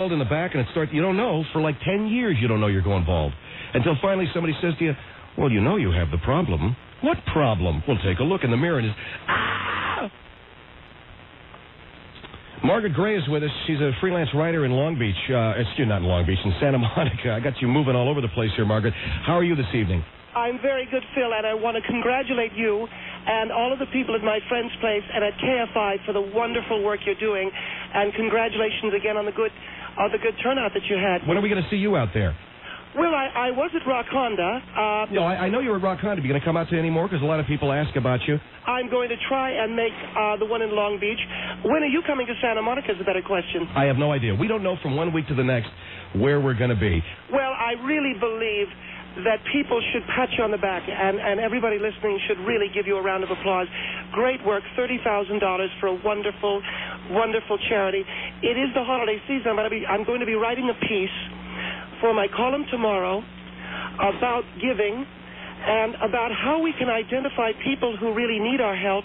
bald in the back, and you don't know, for like 10 years you don't know you're going bald. Until finally somebody says to you, well, you know you have the problem. What problem? Well, take a look in the mirror and just, ah! Margaret Gray is with us. She's a freelance writer in Long Beach. Not in Long Beach, in Santa Monica. I got you moving all over the place here, Margaret. How are you this evening? I'm very good, Phil, and I want to congratulate you and all of the people at my friend's place and at KFI for the wonderful work you're doing. And congratulations again on the good turnout that you had. When are we going to see you out there? Well, I was at Rock Honda. No, I know you were at Rock Honda. Are you going to come out to any more? Because a lot of people ask about you. I'm going to try and make the one in Long Beach. When are you coming to Santa Monica is a better question. I have no idea. We don't know from one week to the next where we're going to be. Well, I really believe that people should pat you on the back, and everybody listening should really give you a round of applause. Great work, $30,000 for a wonderful, wonderful charity. It is the holiday season. I'm going to be writing a piece for my column tomorrow about giving and about how we can identify people who really need our help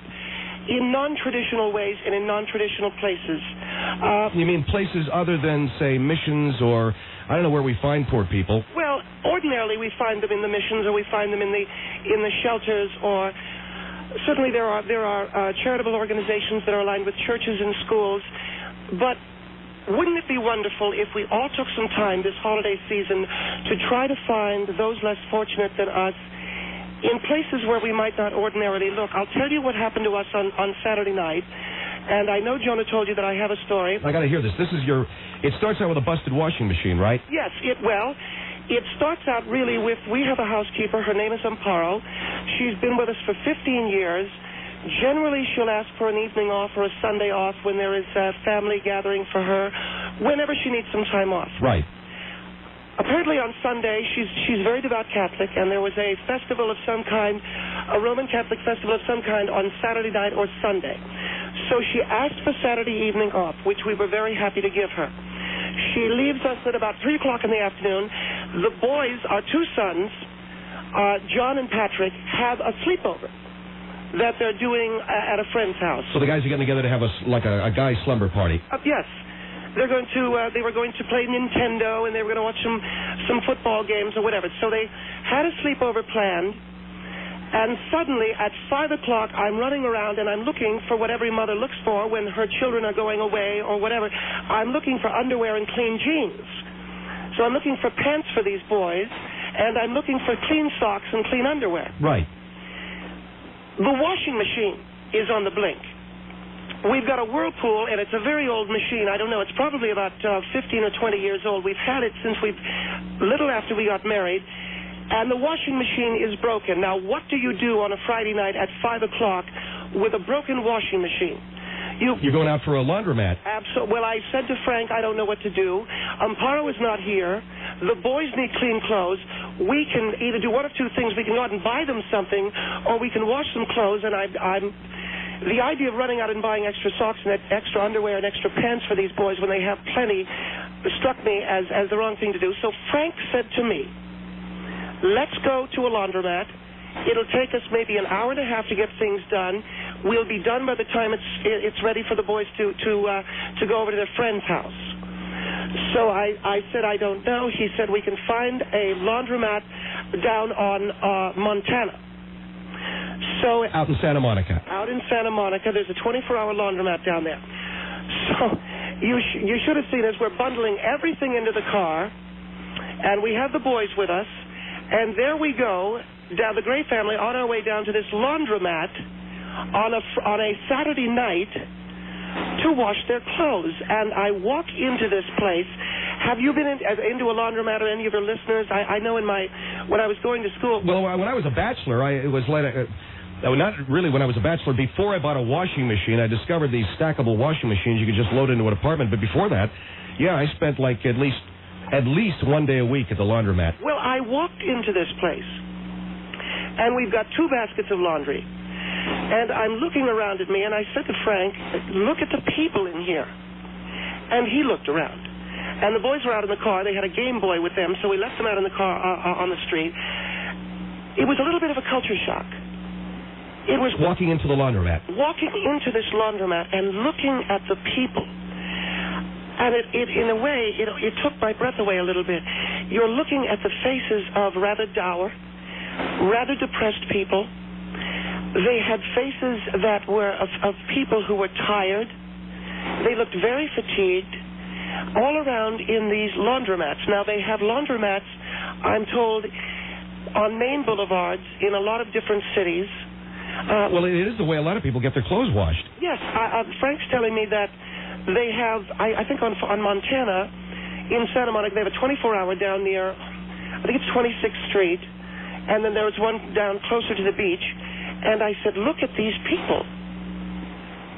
in non-traditional ways and in non-traditional places. You mean places other than, say, missions or, I don't know, where we find poor people? Well, ordinarily we find them in the missions, or we find them in the shelters, or certainly there are charitable organizations that are aligned with churches and schools. But wouldn't it be wonderful if we all took some time this holiday season to try to find those less fortunate than us in places where we might not ordinarily look? I'll tell you what happened to us on Saturday night, and I know Jonah told you that I have a story. I got to hear this. It starts out with a busted washing machine, right? Yes, it starts out really with, we have a housekeeper. Her name is Amparo. She's been with us for 15 years. Generally, she'll ask for an evening off or a Sunday off when there is a family gathering for her, whenever she needs some time off. Right. Apparently on Sunday, she's very devout Catholic, and there was a festival of some kind, a Roman Catholic festival of some kind on Saturday night or Sunday. So she asked for Saturday evening off, which we were very happy to give her. She leaves us at about 3 o'clock in the afternoon. The boys, our two sons, John and Patrick, have a sleepover that they're doing at a friend's house. So the guys are getting together to have a guy's slumber party. Yes. They were going to play Nintendo, and they were going to watch some football games or whatever. So they had a sleepover planned, and suddenly at 5 o'clock I'm running around and I'm looking for what every mother looks for when her children are going away or whatever. I'm looking for underwear and clean jeans. So I'm looking for pants for these boys, and I'm looking for clean socks and clean underwear. Right. The washing machine is on the blink. We've got a Whirlpool, and it's a very old machine. I don't know. It's probably about 15 or 20 years old. We've had it since little after we got married, and the washing machine is broken. Now, what do you do on a Friday night at 5 o'clock with a broken washing machine? You're going out for a laundromat. Absolutely. Well, I said to Frank, I don't know what to do. Amparo is not here. The boys need clean clothes. We can either do one of two things. We can go out and buy them something, or we can wash some clothes. And the idea of running out and buying extra socks and extra underwear and extra pants for these boys when they have plenty struck me as the wrong thing to do. So Frank said to me, let's go to a laundromat. It'll take us maybe an hour and a half to get things done. We'll be done by the time it's ready for the boys to go over to their friend's house. So I said, I don't know. He said, we can find a laundromat down on Montana. So out in Santa Monica. Out in Santa Monica. There's a 24-hour laundromat down there. So you should have seen us. We're bundling everything into the car, and we have the boys with us. And there we go, down the Gray family, on our way down to this laundromat on a Saturday night to wash their clothes. And I walk into this place. Have you been into a laundromat, or any of your listeners? I know when I was going to school. Well, when I was a bachelor, not really when I was a bachelor. Before I bought a washing machine, I discovered these stackable washing machines you could just load into an apartment. But before that, yeah, I spent like at least 1 day a week at the laundromat. Well, I walked into this place, and we've got 2 baskets of laundry. And I'm looking around at me, and I said to Frank, look at the people in here. And he looked around. And the boys were out in the car. They had a Game Boy with them, so we left them out in the car on the street. It was a little bit of a culture shock. It was walking into the laundromat. Walking into this laundromat and looking at the people. And it in a way, it took my breath away a little bit. You're looking at the faces of rather dour, rather depressed people. They had faces that were of people who were tired. They looked very fatigued, all around in these laundromats. Now, they have laundromats, I'm told, on main boulevards in a lot of different cities. Well, it is the way a lot of people get their clothes washed. Yes. Frank's telling me that they have, I think on Montana, in Santa Monica, they have a 24-hour down near, I think it's 26th Street, and then there was one down closer to the beach. And I said, look at these people.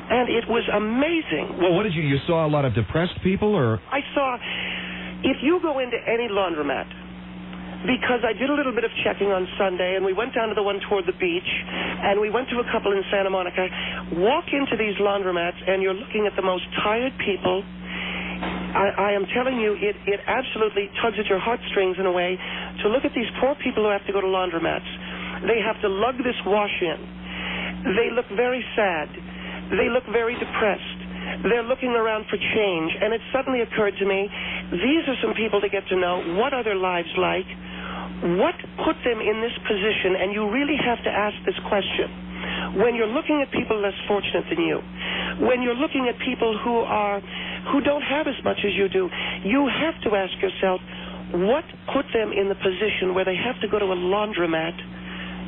And it was amazing. Well, what did you saw a lot of depressed people, or? I saw, if you go into any laundromat, because I did a little bit of checking on Sunday, and we went down to the one toward the beach, and we went to a couple in Santa Monica. Walk into these laundromats, and you're looking at the most tired people. I am telling you, it absolutely tugs at your heartstrings in a way to look at these poor people who have to go to laundromats. They have to lug this wash in. They look very sad. They look very depressed. They're looking around for change. And it suddenly occurred to me, these are some people to get to know. What are their lives like? What put them in this position? And you really have to ask this question. When you're looking at people less fortunate than you, when you're looking at people who don't have as much as you do, you have to ask yourself, what put them in the position where they have to go to a laundromat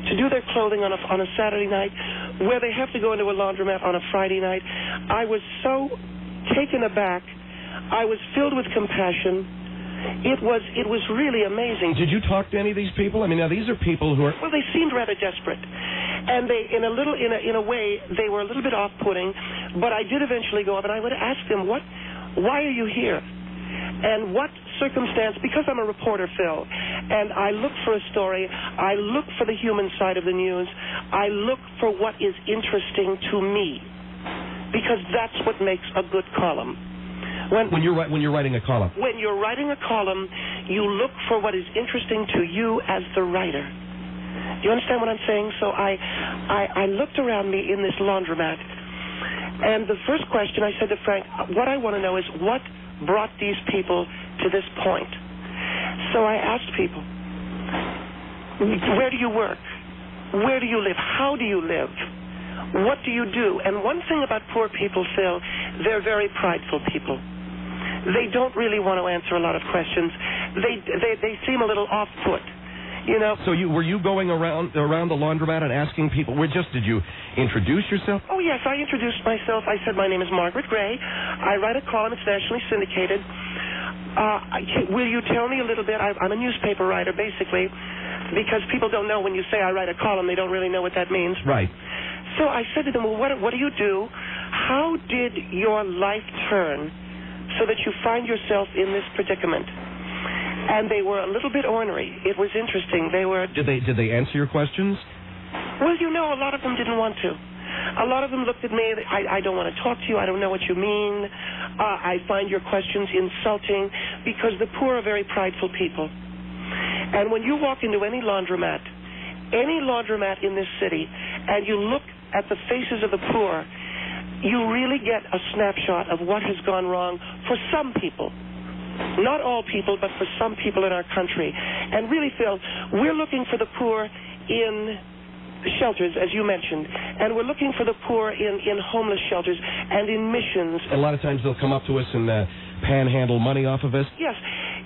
to do their clothing on a Saturday night, where they have to go into a laundromat on a Friday night? I was so taken aback. I was filled with compassion. It was really amazing. Did you talk to any of these people? I mean, now these are people who are... Well, they seemed rather desperate, and they, in a way, they were a little bit off-putting. But I did eventually go up, and I would ask them, why are you here? And what circumstance, because I'm a reporter, Phil, and I look for a story, I look for the human side of the news, I look for what is interesting to me, because that's what makes a good column. When you're writing a column. When you're writing a column, you look for what is interesting to you as the writer. Do you understand what I'm saying? So I looked around me in this laundromat, and the first question I said to Frank, what I want to know is what brought these people to this point. So I asked people, where do you work? Where do you live? How do you live? What do you do? And one thing about poor people, Phil, they're very prideful people. They don't really want to answer a lot of questions. They seem a little off-put. You know. So were you going around the laundromat and asking people? Did you introduce yourself? Oh yes, I introduced myself. I said my name is Margaret Gray. I write a column. It's nationally syndicated. Will you tell me a little bit? I'm a newspaper writer, basically, because people don't know when you say I write a column, they don't really know what that means. Right. So I said to them, well, what do you do? How did your life turn so that you find yourself in this predicament? And they were a little bit ornery. It was interesting. They were... Did they answer your questions? Well, you know, a lot of them didn't want to. A lot of them looked at me, I don't want to talk to you, I don't know what you mean, I find your questions insulting, because the poor are very prideful people. And when you walk into any laundromat in this city, and you look at the faces of the poor, you really get a snapshot of what has gone wrong for some people. Not all people, but for some people in our country. And really, Phil, we're looking for the poor in shelters, as you mentioned, and we're looking for the poor in homeless shelters and in missions. A lot of times they'll come up to us and panhandle money off of us. Yes.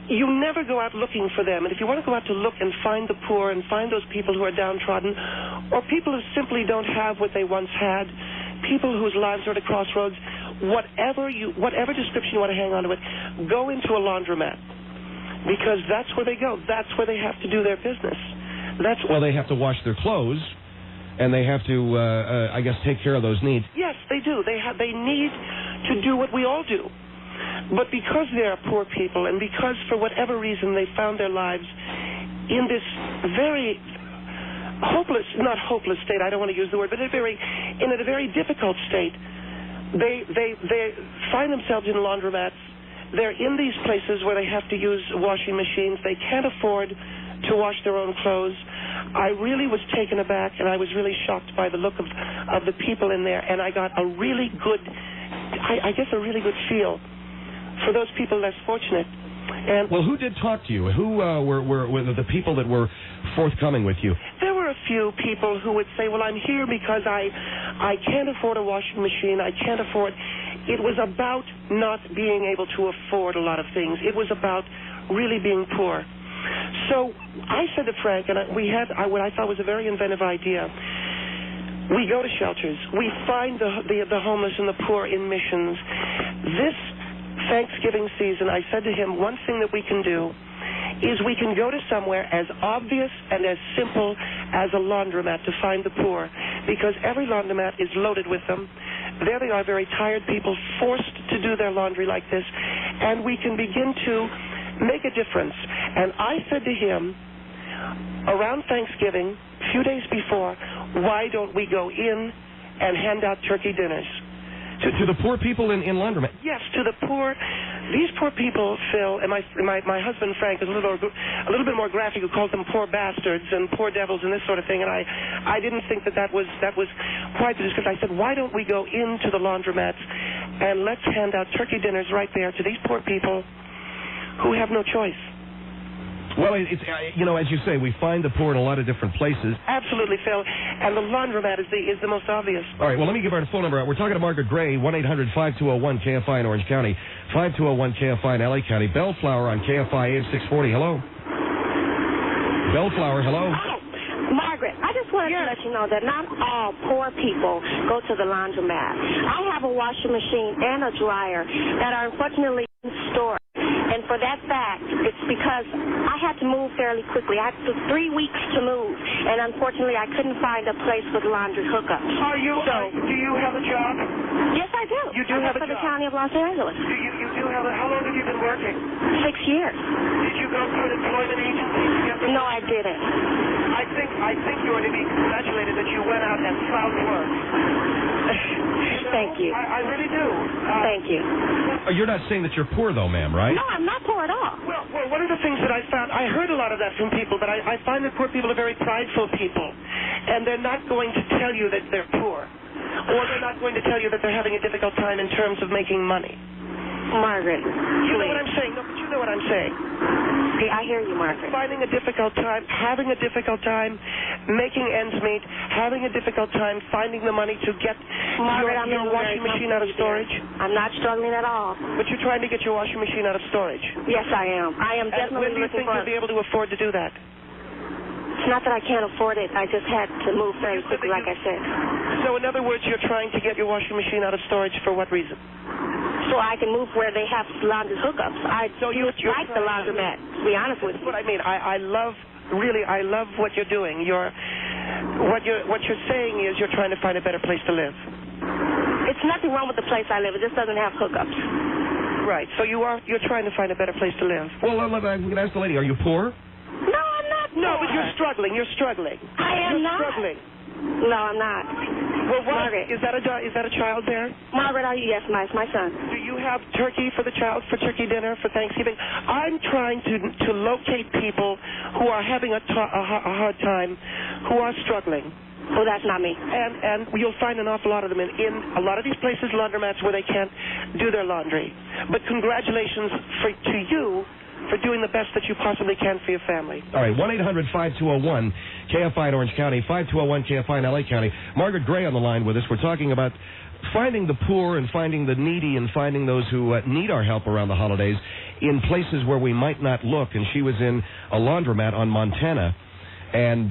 You never go out looking for them. And if you want to go out to look and find the poor and find those people who are downtrodden, or people who simply don't have what they once had, people whose lives are at a crossroads, whatever description you want to hang on to it, go into a laundromat, because that's where they go. That's where they have to do their business. Well, they have to wash their clothes, and they have to, I guess, take care of those needs. Yes, they do. They need to do what we all do. But because they're poor people, and because for whatever reason they found their lives in this very hopeless, not hopeless state, I don't want to use the word, but in a very difficult state, they find themselves in laundromats. They're in these places where they have to use washing machines. They can't afford to wash their own clothes. I really was taken aback, and I was really shocked by the look of the people in there, and I got a really good, I guess a really good feel for those people less fortunate. And well, who did talk to you? Who were the people that were forthcoming with you? there were a few people who would say, well, I'm here because I can't afford a washing machine. I can't afford. It was about not being able to afford a lot of things. It was about really being poor. So I said to Frank, and we had what I thought was a very inventive idea. We go to shelters. We find the homeless and the poor in missions. This Thanksgiving season, I said to him, one thing that we can do is we can go to somewhere as obvious and as simple as a laundromat to find the poor, because every laundromat is loaded with them. There they are, very tired people, forced to do their laundry like this, and we can begin to make a difference. And I said to him, around Thanksgiving, a few days before, why don't we go in and hand out turkey dinners? To the poor people in laundromat? Yes, to the poor. These poor people, Phil, and my husband Frank is a little bit more graphic, who calls them poor bastards and poor devils and this sort of thing. And I didn't think that was quite the description. I said, why don't we go into the laundromats and let's hand out turkey dinners right there to these poor people who have no choice. Well, it's as you say, we find the poor in a lot of different places. Absolutely, Phil. And the laundromat is the most obvious. All right, well, let me give our phone number out. We're talking to Margaret Gray, 1-800-5201-KFI in Orange County, 5201-KFI in L.A. County. Bellflower on KFI AM 640. Hello? Bellflower, hello? Oh, Margaret, I just wanted to let you know that not all poor people go to the laundromat. I have a washing machine and a dryer that are unfortunately in storage. And for that fact, it's because I had to move fairly quickly. I had 3 weeks to move, and unfortunately, I couldn't find a place with laundry hookups. Do you have a job? Yes, I do. You do have a for job? the County of Los Angeles. You do have how long have you been working? 6 years. Did you go through an employment agency to get the No, I didn't. I think you ought to be congratulated that you went out and found work. Thank you. I really do. Thank you. You're not saying that you're poor, though, ma'am, right? No, I'm not poor at all. Well, one of the things that I found, I heard a lot of that from people, but I find that poor people are very prideful people, and they're not going to tell you that they're poor, or they're not going to tell you that they're having a difficult time in terms of making money. Margaret, You know what I'm saying? No, but you know what I'm saying. Okay, I hear you, Margaret. Finding a difficult time, having a difficult time, making ends meet, having a difficult time finding the money to get Margaret, your washing machine out of storage. I'm not struggling at all. But you're trying to get your washing machine out of storage. Yes, I am. I am definitely when do you think you'll be able to afford to do that? It's not that I can't afford it. I just had to move very quickly, like I said. So, in other words, you're trying to get your washing machine out of storage for what reason? So I can move where they have laundry hookups. I like the laundromat, to be honest with you. That's what I mean. I love what you're doing. What you're saying is you're trying to find a better place to live. It's nothing wrong with the place I live. It just doesn't have hookups. Right. So you're trying to find a better place to live. Well, we can ask the lady, are you poor? No, I'm not poor. No, but you're struggling. You're struggling. I am you're not. struggling. No, I'm not. Well, what? Margaret. Is that a child there? Margaret, are you? Yes, it's my son. Do you have turkey for the child for turkey dinner for Thanksgiving? I'm trying to locate people who are having a hard time, who are struggling. Oh, that's not me. And you'll find an awful lot of them in a lot of these places, laundromats, where they can't do their laundry. But congratulations to you for doing the best that you possibly can for your family. All right, 1-800-5201-KFI in Orange County, 5201-KFI in L.A. County. Margaret Gray on the line with us. We're talking about finding the poor and finding the needy and finding those who need our help around the holidays in places where we might not look. And she was in a laundromat on Montana and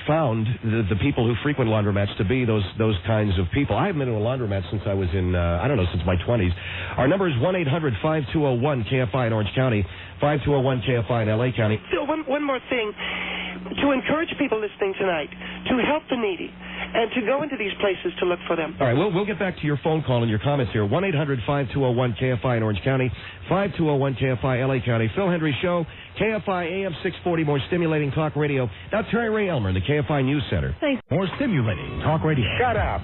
found the people who frequent laundromats to be those kinds of people. I haven't been to a laundromat since I was in, since my 20s. Our number is 1-800-5201-KFI in Orange County, 5201-KFI in L.A. County. Phil, one more thing. To encourage people listening tonight to help the needy and to go into these places to look for them. All right, we'll get back to your phone call and your comments here. 1-800-5201-KFI in Orange County, 5201-KFI L.A. County. Phil Hendry Show, KFI AM 640, more stimulating talk radio. Now Terry Ray Elmer in the KFI News Center. Thanks. More stimulating talk radio. Shut up.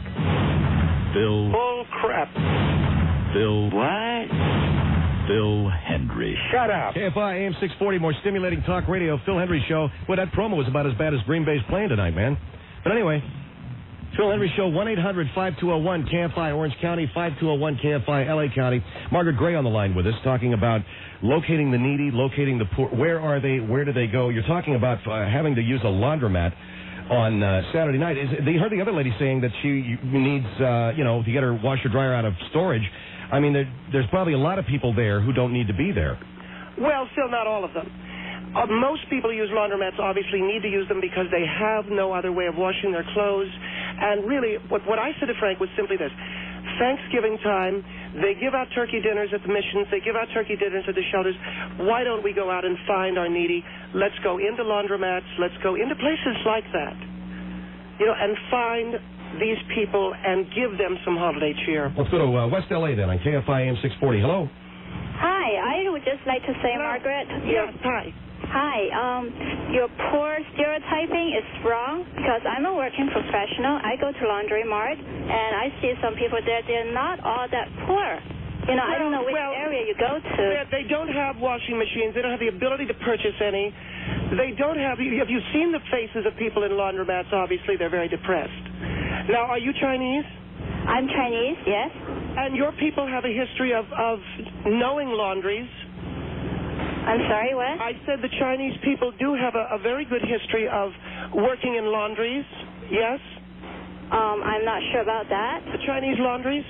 Phil. Bull crap. Phil. What? Phil Hendry. Shut up. KFI AM 640, more stimulating talk radio. Phil Hendry Show. Well, that promo was about as bad as Green Bay's playing tonight, man. But anyway, Phil Henry Show, 1-800-5201-KFI, Orange County, 5201-KFI, LA County. Margaret Gray on the line with us, talking about locating the needy, locating the poor. Where are they? Where do they go? You're talking about having to use a laundromat on Saturday night. You heard the other lady saying that she needs, to get her washer dryer out of storage. I mean, there's probably a lot of people there who don't need to be there. Well, still not all of them. Most people who use laundromats obviously need to use them because they have no other way of washing their clothes. And really, what I said to Frank was simply this. Thanksgiving time, they give out turkey dinners at the missions. They give out turkey dinners at the shelters. Why don't we go out and find our needy? Let's go into laundromats. Let's go into places like that, and find these people and give them some holiday cheer. Let's go to West L.A. then on KFI AM 640. Hello. Hi, I would just like to say, Hello. Margaret. Yes, hi. Hi, your poor stereotyping is wrong because I'm a working professional. I go to laundromat and I see some people there. They're not all that poor. I don't know which area you go to. They don't have washing machines. They don't have the ability to purchase any. They don't have. Have you seen the faces of people in laundromats? Obviously, they're very depressed. Now, are you Chinese? I'm Chinese, yes. And your people have a history of knowing laundries. I'm sorry, what? I said the Chinese people do have a very good history of working in laundries, yes? I'm not sure about that. The Chinese laundries?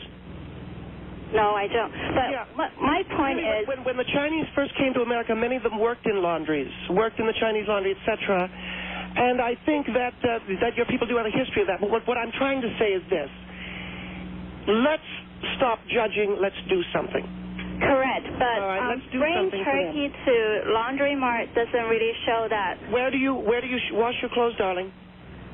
No, I don't. But yeah. my point is... When the Chinese first came to America, many of them worked in laundries, worked in the Chinese laundry, etc. And I think that your people do have a history of that. But what I'm trying to say is this. Let's stop judging. Let's do something. Correct, but bring something turkey to laundromat doesn't really show that. Where do you wash your clothes, darling?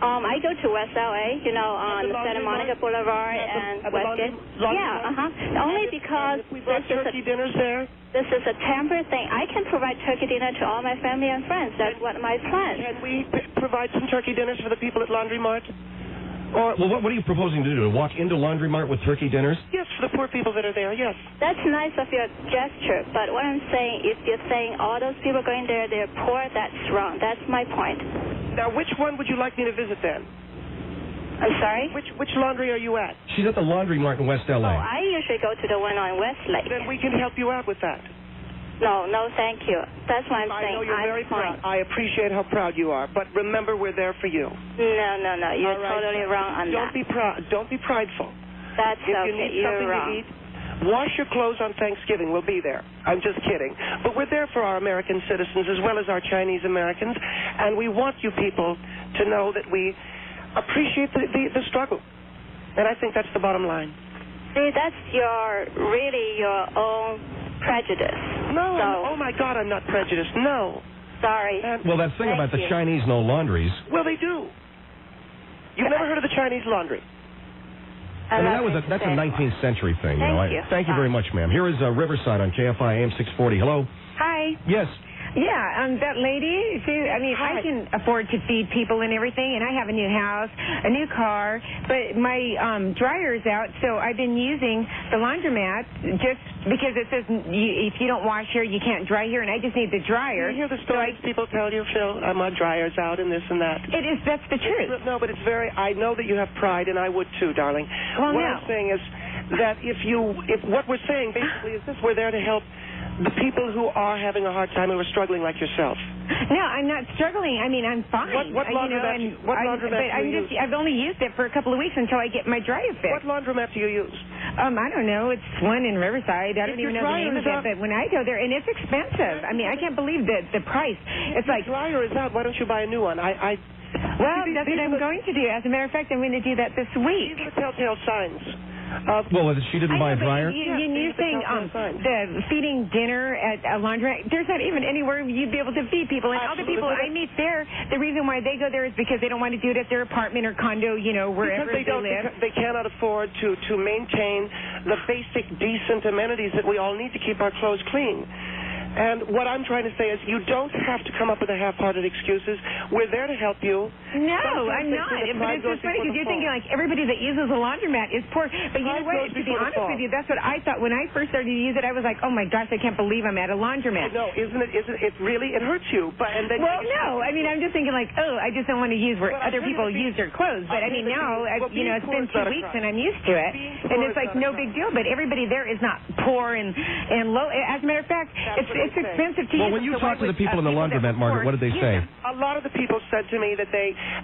I go to West LA, on Santa Monica Boulevard and Westgate. Yeah, only because we brought turkey dinners there. This is a temporary thing. I can provide turkey dinner to all my family and friends. That's what my plan. Can we provide some turkey dinners for the people at Laundromart? Or what are you proposing to do? To walk into Laundromart with turkey dinners? Yes, for the poor people that are there, yes. That's nice of your gesture, but what I'm saying, if you're saying all those people going there, they're poor, that's wrong. That's my point. Now, which one would you like me to visit then? I'm sorry? Which laundry are you at? She's at the Laundromart in West L.A. Oh, I usually go to the one on Westlake. Then we can help you out with that. No, thank you. That's what I'm saying. I know you're very proud. I appreciate how proud you are, but remember, we're there for you. No. You're totally wrong on that. Don't be prideful. That's if okay. you need You're something wrong. to eat, wash your clothes on Thanksgiving. We'll be there. I'm just kidding. But we're there for our American citizens as well as our Chinese Americans, and we want you people to know that we appreciate the struggle. And I think that's the bottom line. See, that's your own prejudice. No, oh my God, I'm not prejudiced. No. Sorry. Well, that thing about the Chinese no laundries. Well, they do. You've never heard of the Chinese laundry? That's a 19th century thing. Thank you very much, ma'am. Here is Riverside on KFI AM 640. Hello. Hi. Yes. Yeah, that lady, I can afford to feed people and everything, and I have a new house, a new car, but my dryer is out, so I've been using the laundromat just because it says if you don't wash here, you can't dry here, and I just need the dryer. You hear the stories people tell you, Phil? My dryer's out and this and that. That's the truth. No, but I know that you have pride, and I would too, darling. Well, what I'm saying is that if what we're saying basically is this, we're there to help the people who are having a hard time, who are struggling like yourself. No, I'm not struggling. I mean, I'm fine. What laundromat do you use? I've only used it for a couple of weeks until I get my dryer fixed. What laundromat do you use? I don't know. It's one in Riverside. I don't even know the name of it, but when I go there, and it's expensive. I mean, I can't believe the price. It's like... The dryer is out. Why don't you buy a new one? Well, that's what I'm going to do. As a matter of fact, I'm going to do that this week. These are the telltale signs. Well, she didn't buy a dryer? You're saying the feeding dinner at a laundromat, there's not even anywhere you'd be able to feed people. And all the people I meet there, the reason why they go there is because they don't want to do it at their apartment or condo, wherever they live. They cannot afford to maintain the basic decent amenities that we all need to keep our clothes clean. And what I'm trying to say is you don't have to come up with half-hearted excuses. We're there to help you. No, I'm not. But it's just funny because you're thinking like everybody that uses a laundromat is poor. But you know what? To be honest with you, that's what I thought when I first started to use it. I was like, oh my gosh, I can't believe I'm at a laundromat. No, isn't it? It really it hurts you. But and then well, no. I mean, I'm just thinking like, oh, I just don't want to use where other people use their clothes. But I mean, now it's been 2 weeks and I'm used to it, and it's like no big deal. But everybody there is not poor and low. As a matter of fact, it's expensive to use. Well, when you talk to the people in the laundromat, Margaret, what did they say? A lot of the people said to me that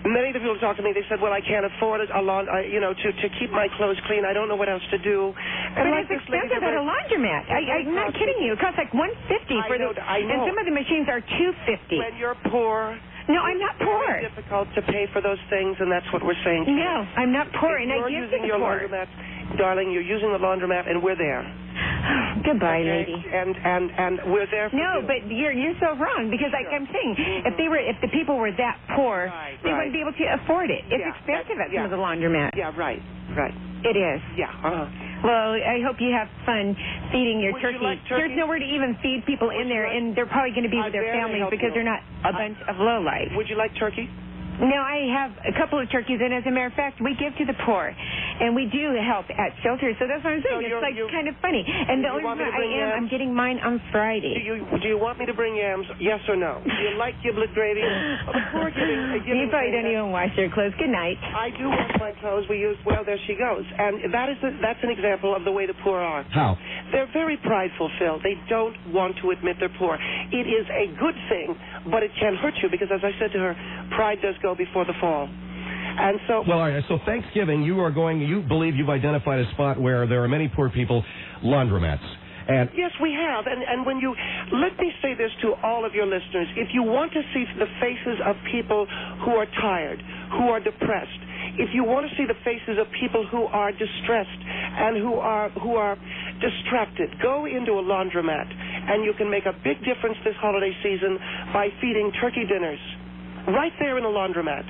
many of the people who talked to me, they said, well, I can't afford it, to keep my clothes clean. I don't know what else to do. And but it's expensive at a laundromat. I'm not kidding you. It costs like $150 for and some of the machines are $250. When you're poor. No, I'm not poor. It's difficult to pay for those things, and that's what we're saying. No, I'm not poor, and I give to the poor. Laundromat, darling, you're using the laundromat, and we're there. Goodbye, lady. And we're there for No, you. but you're so wrong because like I'm saying, if the people were that poor, they wouldn't be able to afford it. It's expensive at some of the laundromats. Yeah, right. It is. Yeah. Well, I hope you have fun feeding your turkey. You like turkey. There's nowhere to even feed people in there, and they're probably going to be with their families because they're not a bunch of lowlife. Would you like turkey? No, I have a couple of turkeys, and as a matter of fact, we give to the poor, and we do help at shelters. So that's what I'm saying. So it's kind of funny. And the only reason I'm getting mine on Friday. Do you want me to bring yams? Yes or no? Do you like giblet gravy? Before you probably don't even wash your clothes. Good night. I do wash my clothes. Well, there she goes. And that's an example of the way the poor are. How? They're very prideful, Phil. They don't want to admit they're poor. It is a good thing, but it can hurt you because, as I said to her, pride does go before the fall. And so... Well, all right. So Thanksgiving, you believe you've identified a spot where there are many poor people, laundromats. And yes, we have. And when you... Let me say this to all of your listeners. If you want to see the faces of people who are tired, who are depressed, if you want to see the faces of people who are distressed and who are distracted, go into a laundromat, and you can make a big difference this holiday season by feeding turkey dinners right there in a laundromat.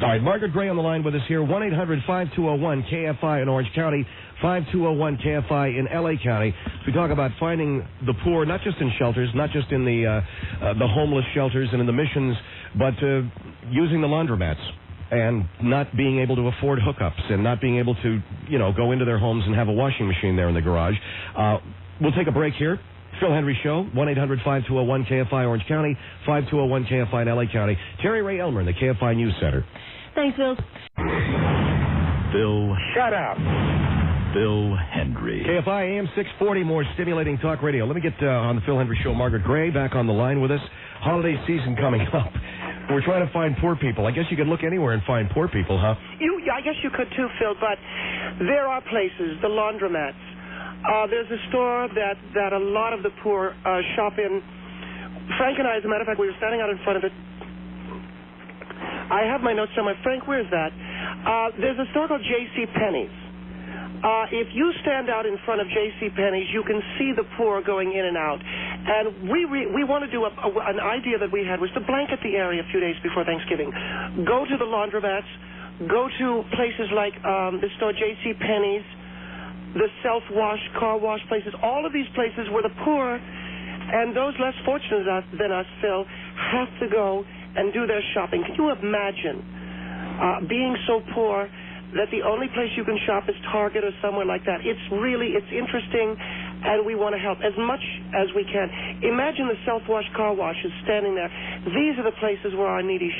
All right, Margaret Gray on the line with us here, 1-800-5201-KFI in Orange County, 5201-KFI in L.A. County. We talk about finding the poor, not just in shelters, not just in the homeless shelters and in the missions, but using the laundromats and not being able to afford hookups and not being able to, go into their homes and have a washing machine there in the garage. We'll take a break here. Phil Hendry Show, 1-800-5201-KFI Orange County, 5201-KFI in L.A. County. Terry Ray Elmer in the KFI News Center. Thanks, Phil. Phil. Shut up. Phil Hendry. KFI AM 640, more stimulating talk radio. Let me get on the Phil Hendry Show, Margaret Gray back on the line with us. Holiday season coming up. We're trying to find poor people. I guess you could look anywhere and find poor people, huh? I guess you could too, Phil, but there are places, the laundromats. There's a store that a lot of the poor shop in. Frank and I, as a matter of fact, we were standing out in front of it. I have my notes somewhere. Frank, where's that? There's a store called J.C. Penney's. If you stand out in front of J.C. Penney's, you can see the poor going in and out. And we want to do an idea that we had was to blanket the area a few days before Thanksgiving. Go to the laundromats. Go to places like the store J.C. Penney's, the self-wash, car wash places, all of these places where the poor and those less fortunate than us, Phil, have to go and do their shopping. Can you imagine being so poor that the only place you can shop is Target or somewhere like that? It's interesting, and we want to help as much as we can. Imagine the self-wash car washes standing there. These are the places where our needy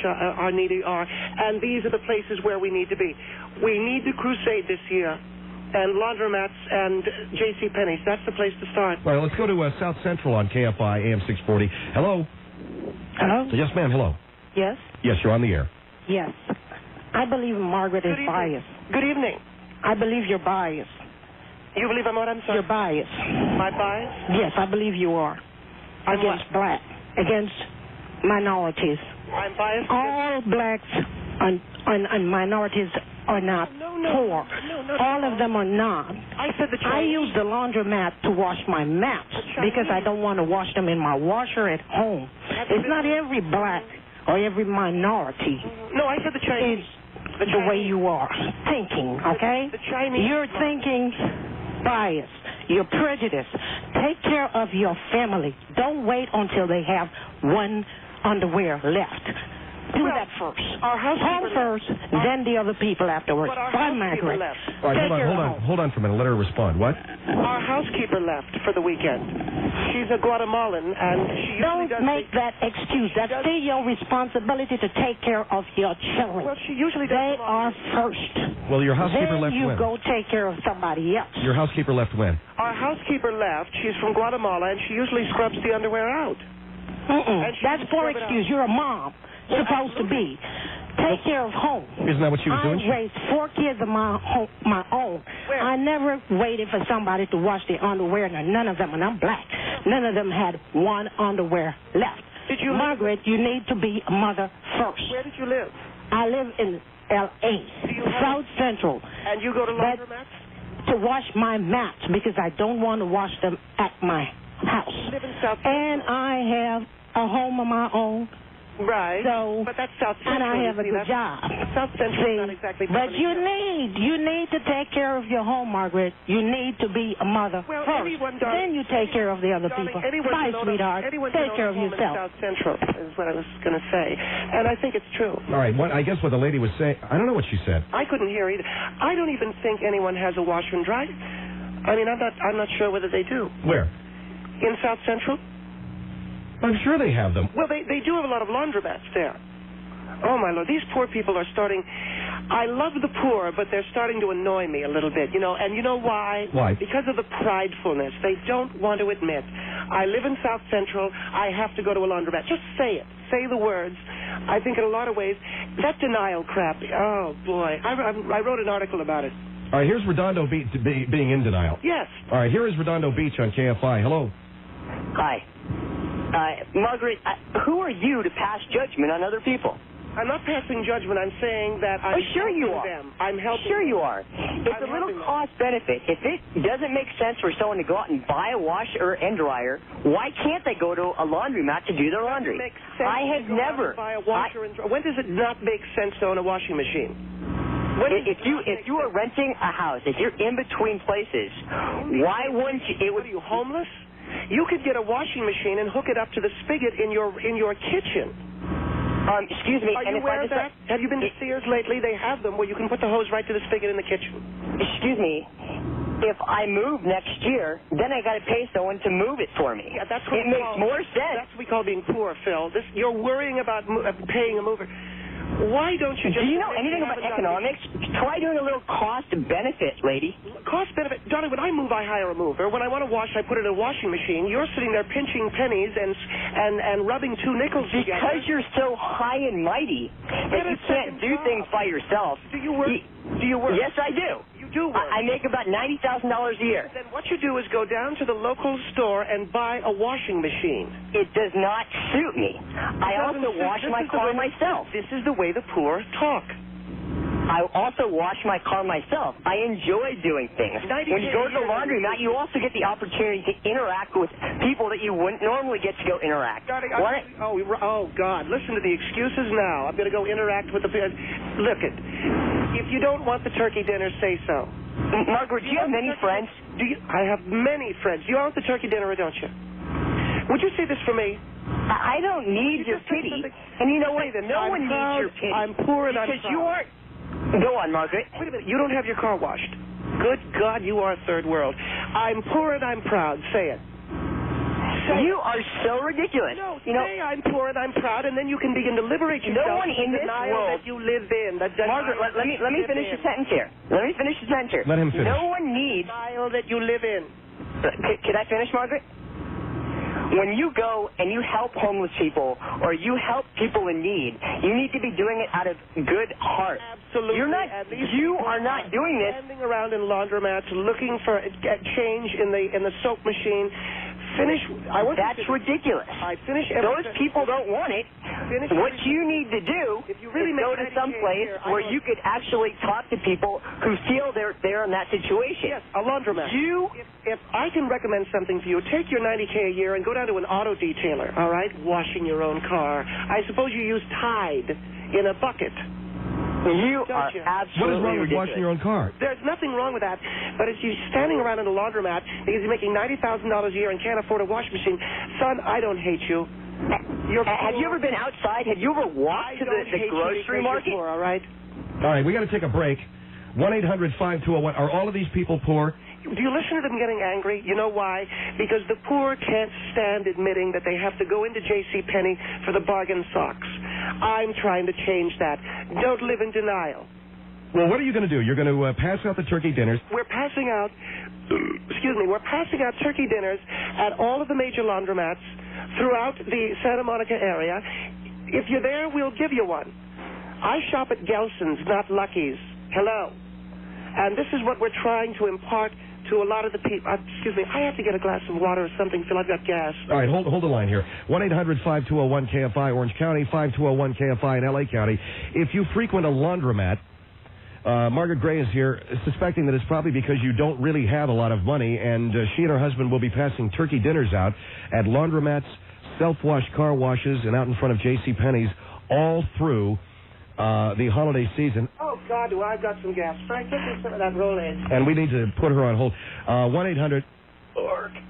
are, and these are the places where we need to be. We need to crusade this year. And laundromats and J.C. Penney's. That's the place to start. All right, let's go to South Central on KFI AM 640. Hello? Hello? Yes, ma'am, hello. Yes? Yes, you're on the air. Yes. I believe Margaret is biased. Good evening. I believe you're biased. You believe I'm what? I'm sorry? You're biased. My bias? Yes, I believe you are. Against black. Against minorities. I'm biased? All blacks and minorities are not poor. All of them are not. I said the I use the laundromat to wash my mats because I don't want to wash them in my washer at home. It's not every black or every minority. No, I said the Chinese. The way you are thinking, okay? The Chinese. You're thinking bias. You're prejudiced. Take care of your family. Don't wait until they have one underwear left. Do that first. Our housekeeper Home first, then the other people afterwards. But our Bye, housekeeper Margaret. left. All right, hold on for a minute. Let her respond. What? Our housekeeper left for the weekend. She's a Guatemalan, and she usually Don't make that excuse. That's still your responsibility to take care of your children. Well, she usually does. They are first. Well, your housekeeper Then left you when? go take care of somebody else. Your housekeeper left when? Our housekeeper left. She's from Guatemala, and she usually scrubs the underwear out. That's poor excuse. You're a mom. Supposed to be. Take care of home. Isn't that what she was doing? I raised 4 kids of my own. Where? I never waited for somebody to wash their underwear. None of them, and I'm black, none of them had one underwear left. Did you Margaret, you need to be a mother first. Where did you live? I live in L.A., South Central. And you go to laundromats? To wash my mats because I don't want to wash them at my house. You live in South Central. And I have a home of my own. Right. So, but that's South Central. and I have a you see, good job. South Central is not exactly. But you need to take care of your home, Margaret. You need to be a mother well, first. anyone, Then you take care of the other darling, people. Anyone Bye, sweetheart. Take care of yourself. South Central is what I was going to say, and I think it's true. All right. I guess what the lady was saying, I don't know what she said. I couldn't hear either. I don't even think anyone has a washer and dryer. I mean, I'm not sure whether they do. Where? In South Central? I'm sure they have them. Well, they do have a lot of laundromats there. Oh, my Lord. These poor people are starting... I love the poor, but they're starting to annoy me a little bit, you know. And you know why? Why? Because of the pridefulness. They don't want to admit. I live in South Central. I have to go to a laundromat. Just say it. Say the words. I think in a lot of ways, that denial crap, oh, boy. I wrote an article about it. All right, here's Redondo Beach being in denial. Yes. All right, here is Redondo Beach on KFI. Hello. Hi. Margaret, who are you to pass judgment on other people? I'm not passing judgment. I'm saying that I'm sure you helping are. them. I'm helping Sure you them. are. It's I'm a little helping them. cost benefit. If it doesn't make sense for someone to go out and buy a washer and dryer, why can't they go to a laundromat to do their laundry? Makes sense I have to go out never. and buy a washer and dryer. When does it not make sense to own a washing machine? If you are renting a house, if you're in between places, why wouldn't you? What are you, homeless? You could get a washing machine and hook it up to the spigot in your kitchen. Excuse me. Are you aware of that? Have you been to Sears lately? They have them where you can put the hose right to the spigot in the kitchen. Excuse me. If I move next year, then I got to pay someone to move it for me. Yeah, that's what it makes more sense. That's what we call being poor, Phil. You're worrying about paying a mover. Why don't you just... Do you know anything about economics? Try doing a little cost-benefit, lady. Cost-benefit? Darling, when I move, I hire a mover. When I want to wash, I put it in a washing machine. You're sitting there pinching pennies and rubbing 2 nickels together. Because you're so high and mighty that you can't do things by yourself. Do you work? Do you work? Yes, I do. You do work. I make about $90,000 a year. Then what you do is go down to the local store and buy a washing machine. It does not suit me. I also wash my car myself. This is the way the poor talk. I also wash my car myself. I enjoy doing things. When you go to the laundromat, you also get the opportunity to interact with people that you wouldn't normally get to go interact. Oh, God. Listen to the excuses now. I'm going to go interact with the... Look, if you don't want the turkey dinner, say so. Margaret, do you have many friends? I have many friends. You want the turkey dinner, or don't you? Would you say this for me? I don't need your pity. And you know what? No one needs your pity. I'm poor and I'm proud. Because you aren't... Go on, Margaret. Wait a minute. You don't have your car washed. Good God, you are third world. I'm poor and I'm proud. Say it. You are so ridiculous. No, say I'm poor and I'm proud, and then you can begin to liberate yourself. No one in this world that you live in. Margaret, let me finish the sentence here. Let me finish the sentence here. Let him finish. No one needs... Denial that you live in. Can I finish, Margaret? When you go and you help homeless people or you help people in need, you need to be doing it out of good heart. Absolutely. You are not doing this. Standing around in laundromats looking for a change in the soap machine. That's ridiculous. Those people don't want it. What you need to do is go to some place where you could actually talk to people who feel they're in that situation. Yes, a laundromat. If I can recommend something to you, take your $90K a year and go down to an auto detailer, all right? Washing your own car. I suppose you use Tide in a bucket. You are absolutely What is wrong with ridiculous. washing your own car? There's nothing wrong with that. But if you're standing around in a laundromat because you're making $90,000 a year and can't afford a washing machine, son, I don't hate you. Have you ever been outside? Have you ever walked to the grocery market? Poor, all right. All right, we got to take a break. 1-800-5201. Are all of these people poor? Do you listen to them getting angry? You know why? Because the poor can't stand admitting that they have to go into JCPenney for the bargain socks. I'm trying to change that. Don't live in denial. Well, what are you going to do? You're going to pass out the turkey dinners. We're passing out, we're passing out turkey dinners at all of the major laundromats throughout the Santa Monica area. If you're there, we'll give you one. I shop at Gelson's, not Lucky's. Hello. And this is what we're trying to impart to a lot of the people. Excuse me, I have to get a glass of water or something, Phil. I've got gas. All right, hold the line here. 1-800-5201-KFI, Orange County, 5201-KFI in L.A. County. If you frequent a laundromat, Margaret Gray is here, suspecting that it's probably because you don't really have a lot of money, and she and her husband will be passing turkey dinners out at laundromats, self-wash car washes, and out in front of JCPenney's all through the holiday season. Oh, God, do I've got some gas. Frank, get me some of that Rolaids. And we need to put her on hold. 1-800...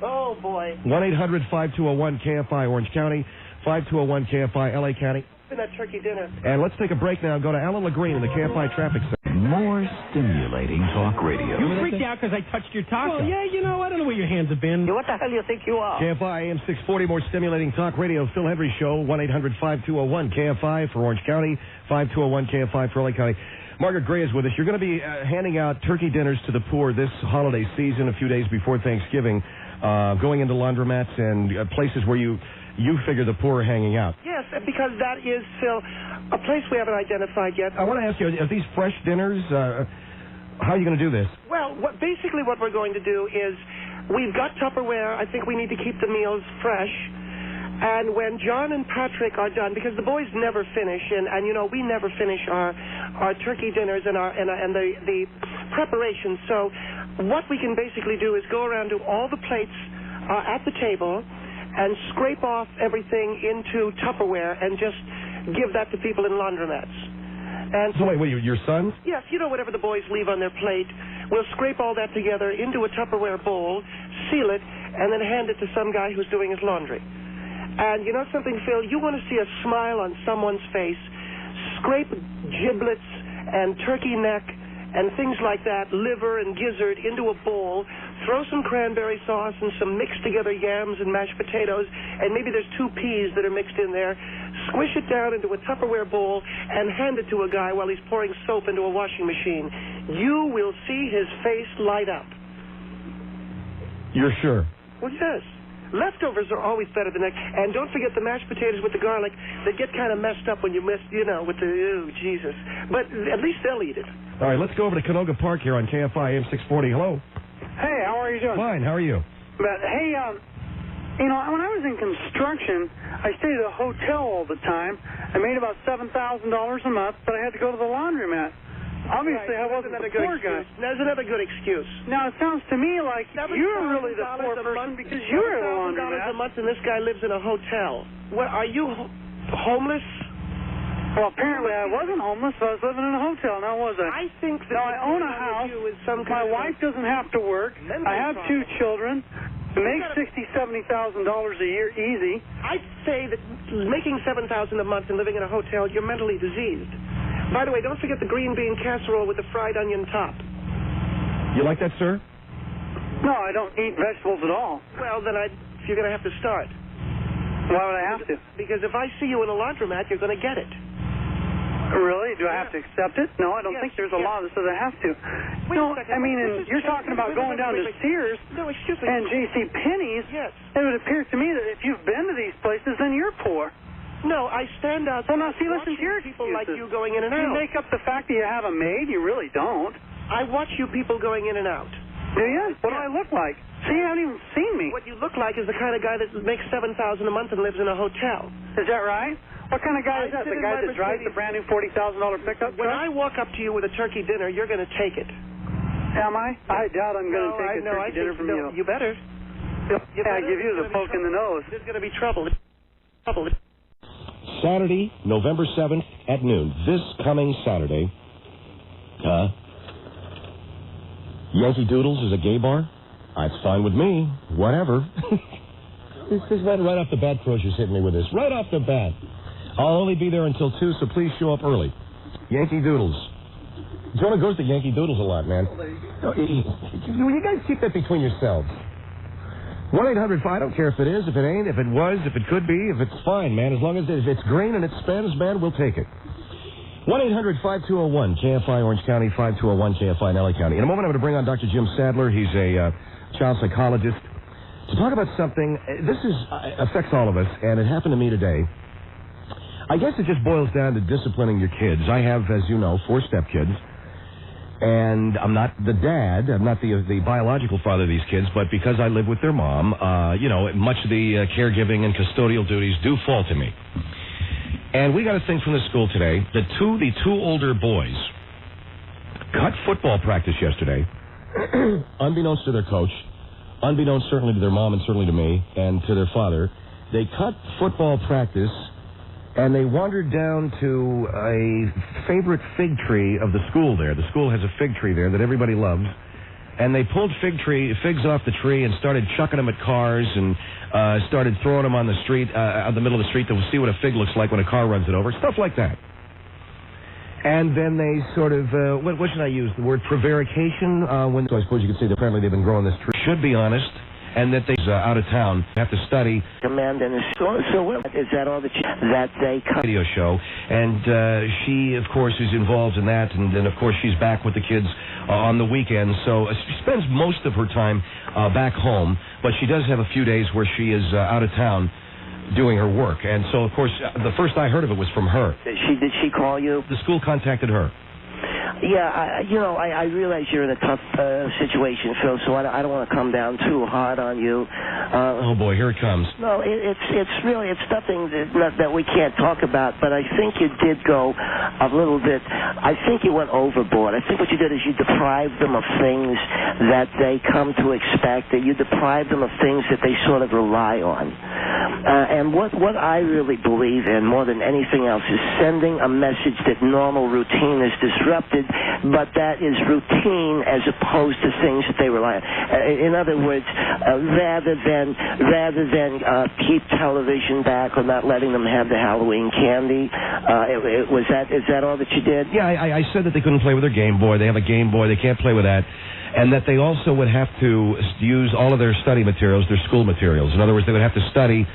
Oh, boy. 1-800-5201-KFI, Orange County, 5201-KFI, L.A. County. In that turkey dinner. And let's take a break now and go to Alan LeGreen in the KFI Traffic Center. More stimulating talk radio. You freaked out because I touched your taco. Well, yeah, you know, I don't know where your hands have been. What the hell do you think you are? KFI AM 640, more stimulating talk radio. Phil Hendry Show, 1-800-5201-KFI for Orange County, 5201-KFI for LA County. Margaret Gray is with us. You're going to be handing out turkey dinners to the poor this holiday season, a few days before Thanksgiving, going into laundromats and places where you figure the poor are hanging out. Yes, because that is, Phil, a place we haven't identified yet. I want to ask you, are these fresh dinners? How are you going to do this? Well, basically what we're going to do is we've got Tupperware. I think we need to keep the meals fresh. And when John and Patrick are done, because the boys never finish, and you know, we never finish our turkey dinners and the preparation. So what we can basically do is go around to all the plates at the table and scrape off everything into Tupperware and just give that to people in laundromats. And so wait, your sons? Yes, you know, whatever the boys leave on their plate, we'll scrape all that together into a Tupperware bowl, seal it, and then hand it to some guy who's doing his laundry. And you know something, Phil? You want to see a smile on someone's face, scrape giblets and turkey neck and things like that, liver and gizzard, into a bowl, throw some cranberry sauce and some mixed together yams and mashed potatoes, and maybe there's 2 peas that are mixed in there. Squish it down into a Tupperware bowl and hand it to a guy while he's pouring soap into a washing machine. You will see his face light up. You're sure? Well, yes. Leftovers are always better than that. And don't forget the mashed potatoes with the garlic. They get kind of messed up when you with the, oh, Jesus. But at least they'll eat it. All right, let's go over to Canoga Park here on KFI AM 640. Hello. Hey, how are you doing? Fine, how are you? But, hey, you know, when I was in construction, I stayed at a hotel all the time. I made about $7,000 a month, but I had to go to the laundromat. Obviously, I wasn't the poor guy. That's another good excuse. Now, it sounds to me like you're really the poor person because you're at a laundromat. $7,000 a month and this guy lives in a hotel. What, are you homeless? Well, apparently I wasn't homeless, so I was living in a hotel. Now, was I? I think that... Now, I own a house. My wife doesn't have to work. I have 2 children. I make $60,000, $70,000 a year easy. I'd say that making $7,000 a month and living in a hotel, you're mentally diseased. By the way, don't forget the green bean casserole with the fried onion top. You like that, sir? No, I don't eat vegetables at all. Well, then you're going to have to start. Why would I have to? Because if I see you in a laundromat, you're going to get it. Really? Do I have to accept it? No, I don't think there's a law that says I have to. No, I mean, you're talking about going down to Sears and JCPenney's. Yes. It would appear to me that if you've been to these places, then you're poor. No, I stand out there. Well, now, see, listen to your people like you going in and out. You make up the fact that you have a maid? You really don't. I watch you people going in and out. Do you? What do I look like? See, you haven't even seen me. What you look like is the kind of guy that makes $7,000 a month and lives in a hotel. Is that right? What kind of guy is that? The guy that drives the brand new $40,000 pickup truck? When I walk up to you with a turkey dinner, you're going to take it. Am I? I doubt I'm going to take a turkey dinner from you. You better. I give you the poke in the nose. There's going to be trouble. Saturday, November 7th at noon. This coming Saturday. Yankee Doodles is a gay bar? That's fine with me. Whatever. This is right off the bat, Crozier's hitting me with this. Right off the bat. I'll only be there until 2, so please show up early. Yankee Doodles. Jonah goes to Yankee Doodles a lot, man. You guys keep that between yourselves. 1-800, I don't care if it is, if it ain't, if it was, if it could be, if it's fine, man. As long as it's green and it spins, man, we'll take it. 1-800-5201, KFI Orange County, 5201, KFI in LA County. In a moment, I'm going to bring on Dr. Jim Sadler. He's a child psychologist. To talk about something, this affects all of us, and it happened to me today. I guess it just boils down to disciplining your kids. I have, as you know, 4 stepkids. And I'm not the dad, I'm not the biological father of these kids, but because I live with their mom, much of the caregiving and custodial duties do fall to me. And we got a thing from the school today. The two older boys cut football practice yesterday, unbeknownst to their coach, unbeknownst certainly to their mom and certainly to me and to their father. They cut football practice, and they wandered down to a favorite fig tree of the school there. The school has a fig tree there that everybody loves. And they pulled figs off the tree and started chucking them at cars and started throwing them on the street, out the middle of the street to see what a fig looks like when a car runs it over. Stuff like that. And then they sort of, what should I use? The word prevarication? So I suppose you could say that apparently they've been growing this tree. Should be honest. And that they out of town have to study. Command and so is that all that they come? Radio show, and she of course is involved in that, and then of course she's back with the kids on the weekends. So she spends most of her time back home, but she does have a few days where she is out of town doing her work. And so of course the first I heard of it was from her. Did she call you? The school contacted her. Yeah, I realize you're in a tough situation, Phil, so I don't want to come down too hard on you. Oh, boy, here it comes. No, it's nothing that we can't talk about, but I think you did go a little bit, I think you went overboard. I think what you did is you deprived them of things that they come to expect, that you deprived them of things that they sort of rely on. And what I really believe in more than anything else is sending a message that normal routine is disrupted, but that is routine as opposed to things that they rely on. In other words, rather than keep television back or not letting them have the Halloween candy, is that all that you did? Yeah, I said that they couldn't play with their Game Boy. They have a Game Boy. They can't play with that. And that they also would have to use all of their study materials, their school materials. In other words, they would have to study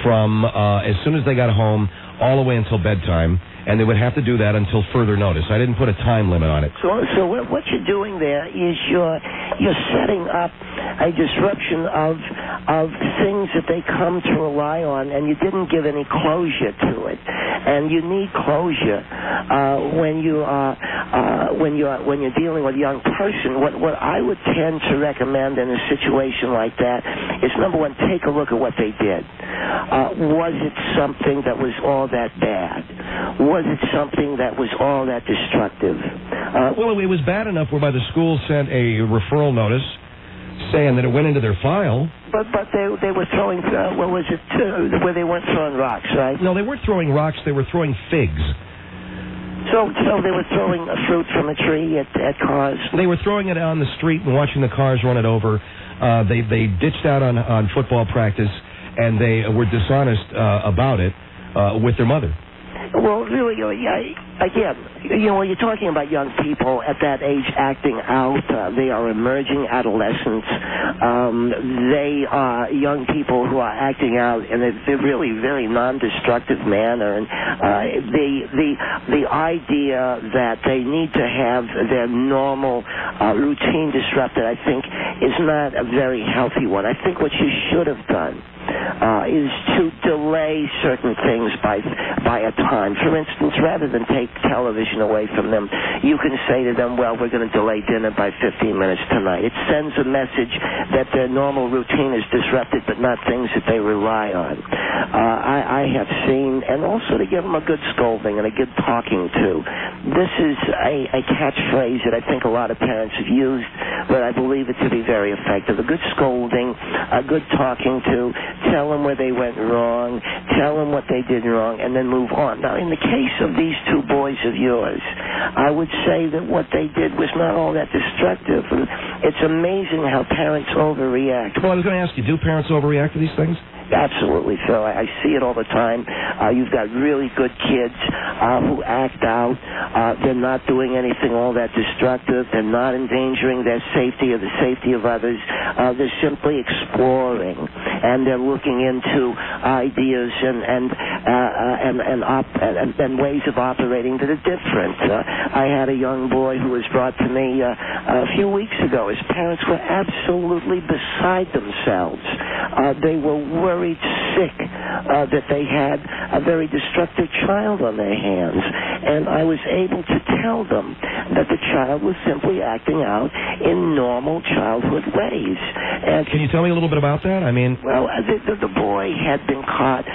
from as soon as they got home all the way until bedtime, and they would have to do that until further notice. I didn't put a time limit on it. So what you're doing there is you're setting up a disruption of things that they come to rely on, and you didn't give any closure to it. And you need closure when you're dealing with a young person. What I would tend to recommend in a situation like that is, number one, take a look at what they did. Was it something that was all that bad? Was it something that was all that destructive? Well, it was bad enough whereby the school sent a referral notice saying that it went into their file. But they were throwing, what was it, where they weren't throwing rocks, right? No, they weren't throwing rocks, they were throwing figs. So they were throwing fruit from a tree at cars? They were throwing it on the street and watching the cars run it over. They ditched out on football practice, and they were dishonest about it with their mother. Well, really, again, when you're talking about young people at that age acting out, they are emerging adolescents. They are young people who are acting out in a really very non-destructive manner. And the idea that they need to have their normal routine disrupted, I think, is not a very healthy one. I think what you should have done is to delay certain things by a time. For instance, rather than take television away from them, you can say to them, well, we're going to delay dinner by 15 minutes tonight. It sends a message that their normal routine is disrupted, but not things that they rely on. I have seen, and also to give them a good scolding and a good talking to. This is a catchphrase that I think a lot of parents have used, but I believe it to be very effective. A good scolding, a good talking to, tell them where they went wrong, tell them what they did wrong, and then move on. Now, in the case of these two boys of yours, I would say that what they did was not all that destructive. It's amazing how parents overreact. Well, I was going to ask you, do parents overreact to these things? Absolutely, Phil. I see it all the time. You've got really good kids who act out. They're not doing anything all that destructive. They're not endangering their safety or the safety of others. They're simply exploring, and they're looking into ideas and ways of operating that are different. I had a young boy who was brought to me a few weeks ago. His parents were absolutely beside themselves. They were worried sick that they had a very destructive child on their hands. And I was able to tell them that the child was simply acting out in normal childhood ways. And can you tell me a little bit about that? I mean... Well, the boy had been caught.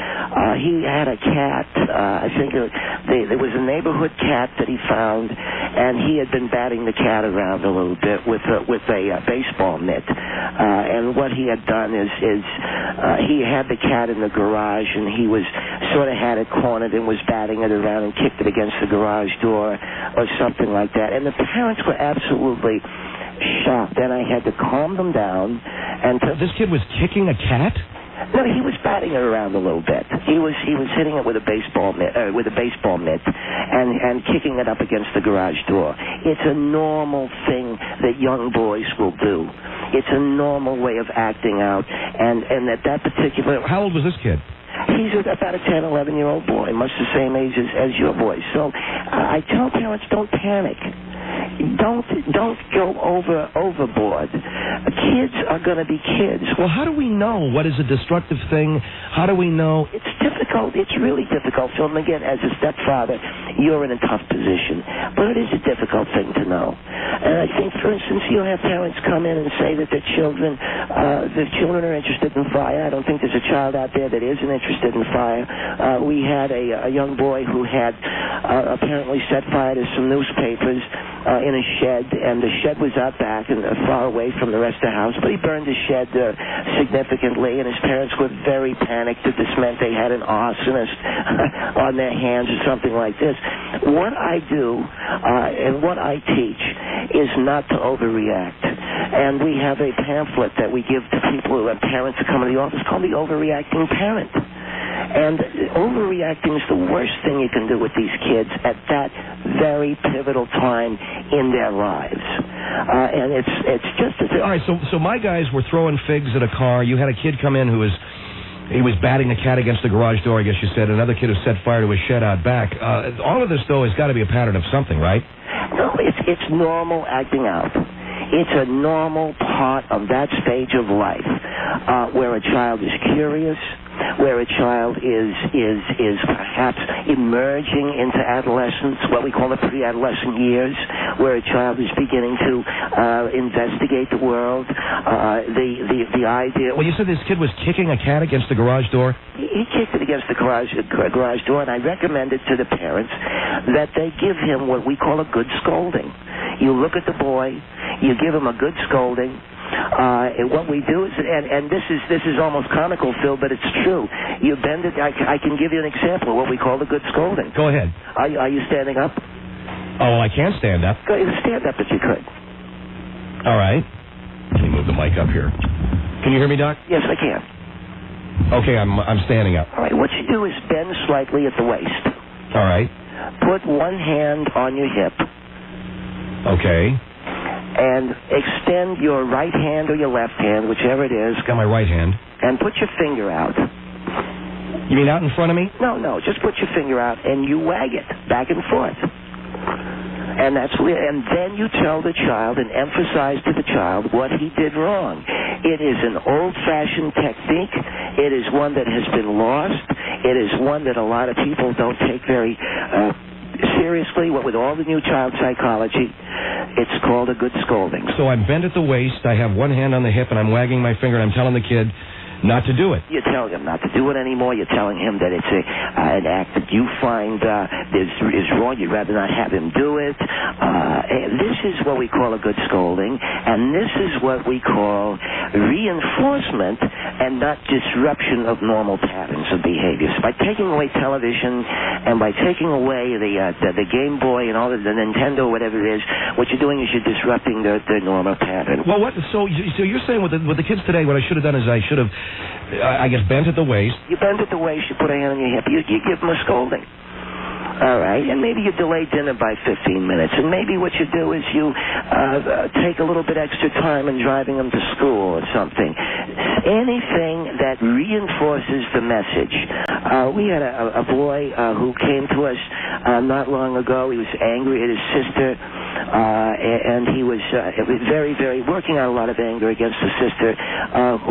He had a cat. I think there was a neighborhood cat that he found, and he had been batting the cat around a little bit with a baseball mitt. And what he had done is he had the cat in the garage, and he was sort of had it cornered and was batting it around and kicked it against the garage door or something like that. And the parents were absolutely shocked, and I had to calm them down. And this kid was kicking a cat? No, he was batting it around a little bit. He was hitting it with a baseball mitt, and kicking it up against the garage door. It's a normal thing that young boys will do. It's a normal way of acting out, and at that particular... How old was this kid? He's about a 10, 11-year-old boy, much the same age as your boy. So I tell parents, don't panic. Don't go overboard. Kids are going to be kids. Well, how do we know what is a destructive thing? How do we know? It's difficult. It's really difficult, Phil. And again, as a stepfather, you're in a tough position. But it is a difficult thing to know. And I think, for instance, you'll have parents come in and say that their children are interested in fire. I don't think there's a child out there that isn't interested in fire. We had a young boy who had apparently set fire to some newspapers in a shed, and the shed was out back and far away from the rest of the house, but he burned his shed significantly, and his parents were very panicked that this meant they had an arsonist on their hands or something like this. What I do and what I teach is not to overreact. And we have a pamphlet that we give to people who have parents who come to the office called the Overreacting Parent. And overreacting is the worst thing you can do with these kids at that very pivotal time in their lives. And it's just... All right, so my guys were throwing figs at a car. You had a kid come in who was... He was batting a cat against the garage door, I guess you said. Another kid who set fire to his shed out back. All of this, though, has got to be a pattern of something, right? No, it's normal acting out. It's a normal part of that stage of life where a child is curious, where a child is perhaps emerging into adolescence, what we call the pre-adolescent years, where a child is beginning to investigate the world, the idea... Well, you said this kid was kicking a cat against the garage door? He kicked it against the garage door, and I recommended to the parents that they give him what we call a good scolding. You look at the boy, you give him a good scolding. And what we do is, and this is almost comical, Phil, but it's true. You bend it. I can give you an example of what we call the good scolding. Go ahead. Are you standing up? Oh, I can't stand up. Go ahead, stand up if you could. All right. Let me move the mic up here. Can you hear me, Doc? Yes, I can. Okay, I'm standing up. All right. What you do is bend slightly at the waist. All right. Put one hand on your hip. Okay. And extend your right hand or your left hand, whichever it is. Got my right hand. And put your finger out. You mean out in front of me? No. Just put your finger out and you wag it back and forth. And then you tell the child and emphasize to the child what he did wrong. It is an old-fashioned technique. It is one that has been lost. It is one that a lot of people don't take very seriously. What with all the new child psychology, it's called a good scolding. So I'm bent at the waist, I have one hand on the hip, and I'm wagging my finger, and I'm telling the kid not to do it. You're telling him not to do it anymore. You're telling him that it's an act that you find is wrong. You'd rather not have him do it. This is what we call a good scolding, and this is what we call reinforcement and not disruption of normal patterns of behaviors. By taking away television and by taking away the Game Boy and all the Nintendo, whatever it is, what you're doing is you're disrupting their normal pattern. Well, so you're saying with the kids today, what I should have done is I should have, I guess, bent at the waist. You bend at the waist, you put a hand on your hip, you give them a scolding. All right, and maybe you delay dinner by 15 minutes, and maybe what you do is you take a little bit extra time in driving them to school or something. Anything that reinforces the message. We had a boy who came to us not long ago. He was angry at his sister, and he was very, very working out a lot of anger against the sister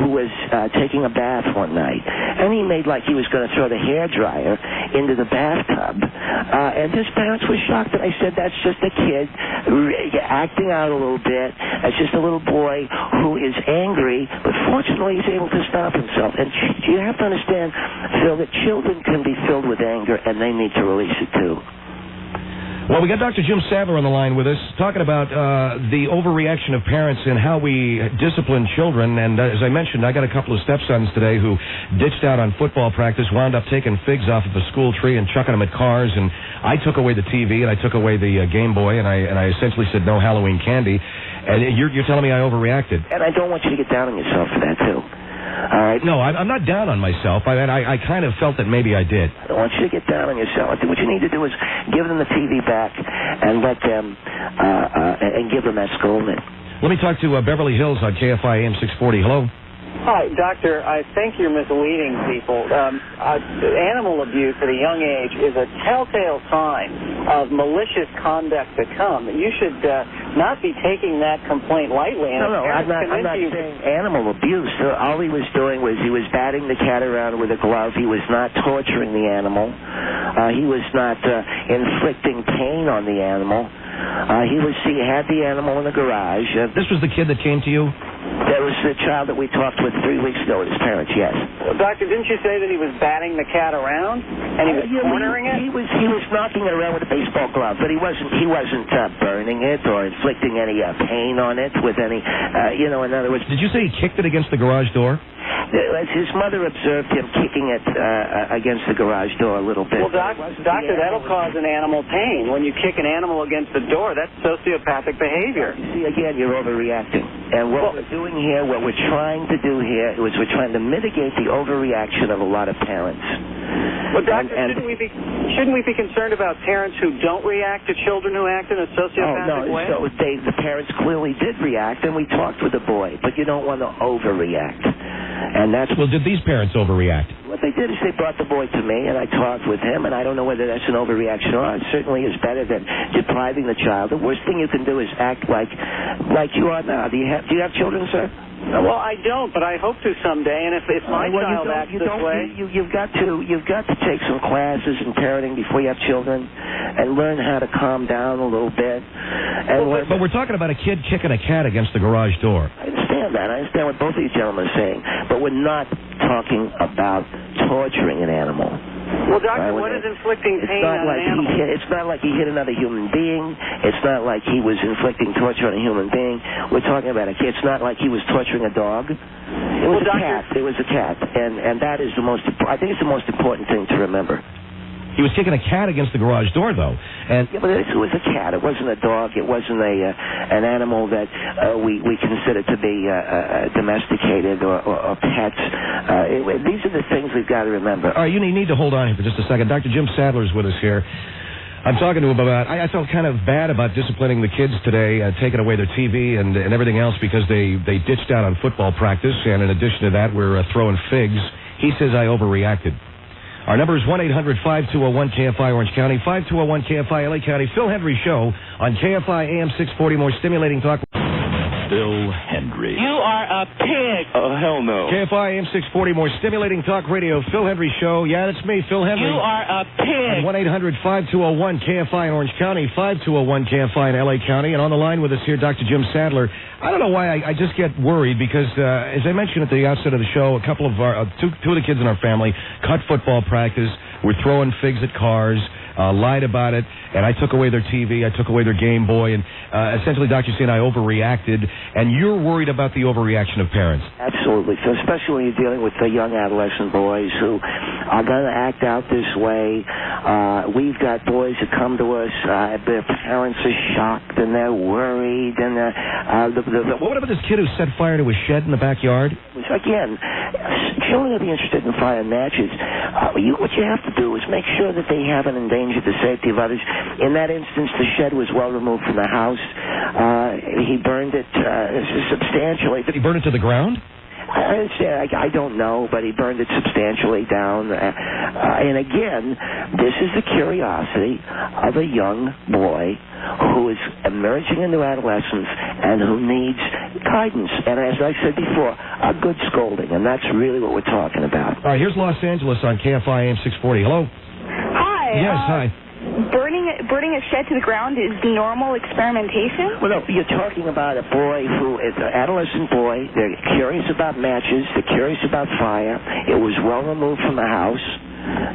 who was taking a bath one night. And he made like he was going to throw the hairdryer into the bathtub. And his parents were shocked, and I said, that's just a kid acting out a little bit. It's just a little boy who is angry, but fortunately he's able to stop himself. And you have to understand, Phil, that children can be filled with anger, and they need to release it too. Well, we got Dr. Jim Sadler on the line with us, talking about the overreaction of parents and how we discipline children. And as I mentioned, I got a couple of stepsons today who ditched out on football practice, wound up taking figs off of a school tree and chucking them at cars. And I took away the TV and I took away the Game Boy, and I essentially said no Halloween candy. And you're telling me I overreacted. And I don't want you to get down on yourself for that, too. All right. No, I'm not down on myself. I kind of felt that maybe I did. I don't want you to get down on yourself. I think what you need to do is give them the TV back and let them and give them that scolding. Let me talk to Beverly Hills on KFI AM 640. Hello. Hi, Doctor. I think you're misleading people. Animal abuse at a young age is a telltale sign of malicious conduct to come. You should not be taking that complaint lightly. And No, I'm not saying animal abuse. All he was doing was he was batting the cat around with a glove. He was not torturing the animal. He was not inflicting pain on the animal. He had the animal in the garage. This was the kid that came to you? That was the child that we talked with 3 weeks ago with his parents, yes. Doctor, didn't you say that he was batting the cat around and he was cornering it? He was knocking it around with a baseball glove, but he wasn't burning it or inflicting any pain on it with any, in other words. Did you say he kicked it against the garage door? His mother observed him kicking it against the garage door a little bit. Well, Doctor, that'll cause an animal pain. When you kick an animal against the door, that's sociopathic behavior. See, again, you're overreacting. And what we're doing here, what we're trying to do here, is we're trying to mitigate the overreaction of a lot of parents. Well, Doctor, shouldn't we be concerned about parents who don't react to children who act in a sociopathic way? So the parents clearly did react, and we talked with the boy, but you don't want to overreact. And that's well, did these parents overreact? What they did is they brought the boy to me, and I talked with him, and I don't know whether that's an overreaction or not. It certainly is better than depriving the child. The worst thing you can do is act like you are now. Do you have children, sir? Well, I don't, but I hope to someday. And if my child acts this way, you've got to take some classes in parenting before you have children, and learn how to calm down a little bit. But we're talking about a kid kicking a cat against the garage door. I understand that. I understand what both of you gentlemen are saying, but we're not talking about torturing an animal. Well, Doctor, what is inflicting pain on an animal? It's not like he hit another human being. It's not like he was inflicting torture on a human being. We're talking about a kid. It's not like he was torturing a dog. It was a cat. It was a cat. And that is I think it's the most important thing to remember. He was kicking a cat against the garage door, though. Yeah, but it was a cat. It wasn't a dog. It wasn't an animal that we consider to be domesticated or pets. These are the things we've got to remember. All right, you need to hold on here for just a second. Dr. Jim Sadler's with us here. I'm talking to him about, I felt kind of bad about disciplining the kids today, taking away their TV and everything else because they ditched out on football practice, and in addition to that, we're throwing figs. He says I overreacted. Our number is 1-800-5201-KFI, Orange County, 5201-KFI, LA County. Phil Hendry Show on KFI AM 640, more stimulating talk. Phil Hendry. You are a pig. Oh, hell no. KFI AM 640, more stimulating talk radio. Phil Hendry Show. Yeah, that's me, Phil Hendry. You are a pig. 1-800-5201-KFI in Orange County, 5201-KFI in LA County. And on the line with us here, Dr. Jim Sadler. I don't know why I just get worried because, as I mentioned at the outset of the show, a couple of two of the kids in our family cut football practice. We're throwing figs at cars. lied about it, and I took away their TV, I took away their Game Boy, and essentially, Dr. C and I overreacted, and you're worried about the overreaction of parents. Absolutely. So especially when you're dealing with the young adolescent boys who are going to act out this way. We've got boys that come to us, their parents are shocked, and they're worried, and what about this kid who set fire to his shed in the backyard? Again, children will be interested in fire matches. What you have to do is make sure that they haven't endangered the safety of others. In that instance, the shed was well removed from the house. He burned it substantially. Did he burn it to the ground? I don't know, but he burned it substantially down. And again, this is the curiosity of a young boy who is emerging into adolescence and who needs guidance. And as I said before, a good scolding. And that's really what we're talking about. All right, here's Los Angeles on KFI AM 640. Hello? Hi. Yes, hi. Burning a shed to the ground is normal experimentation? Well, no, you're talking about a boy who is an adolescent boy. They're curious about matches. They're curious about fire. It was well removed from the house.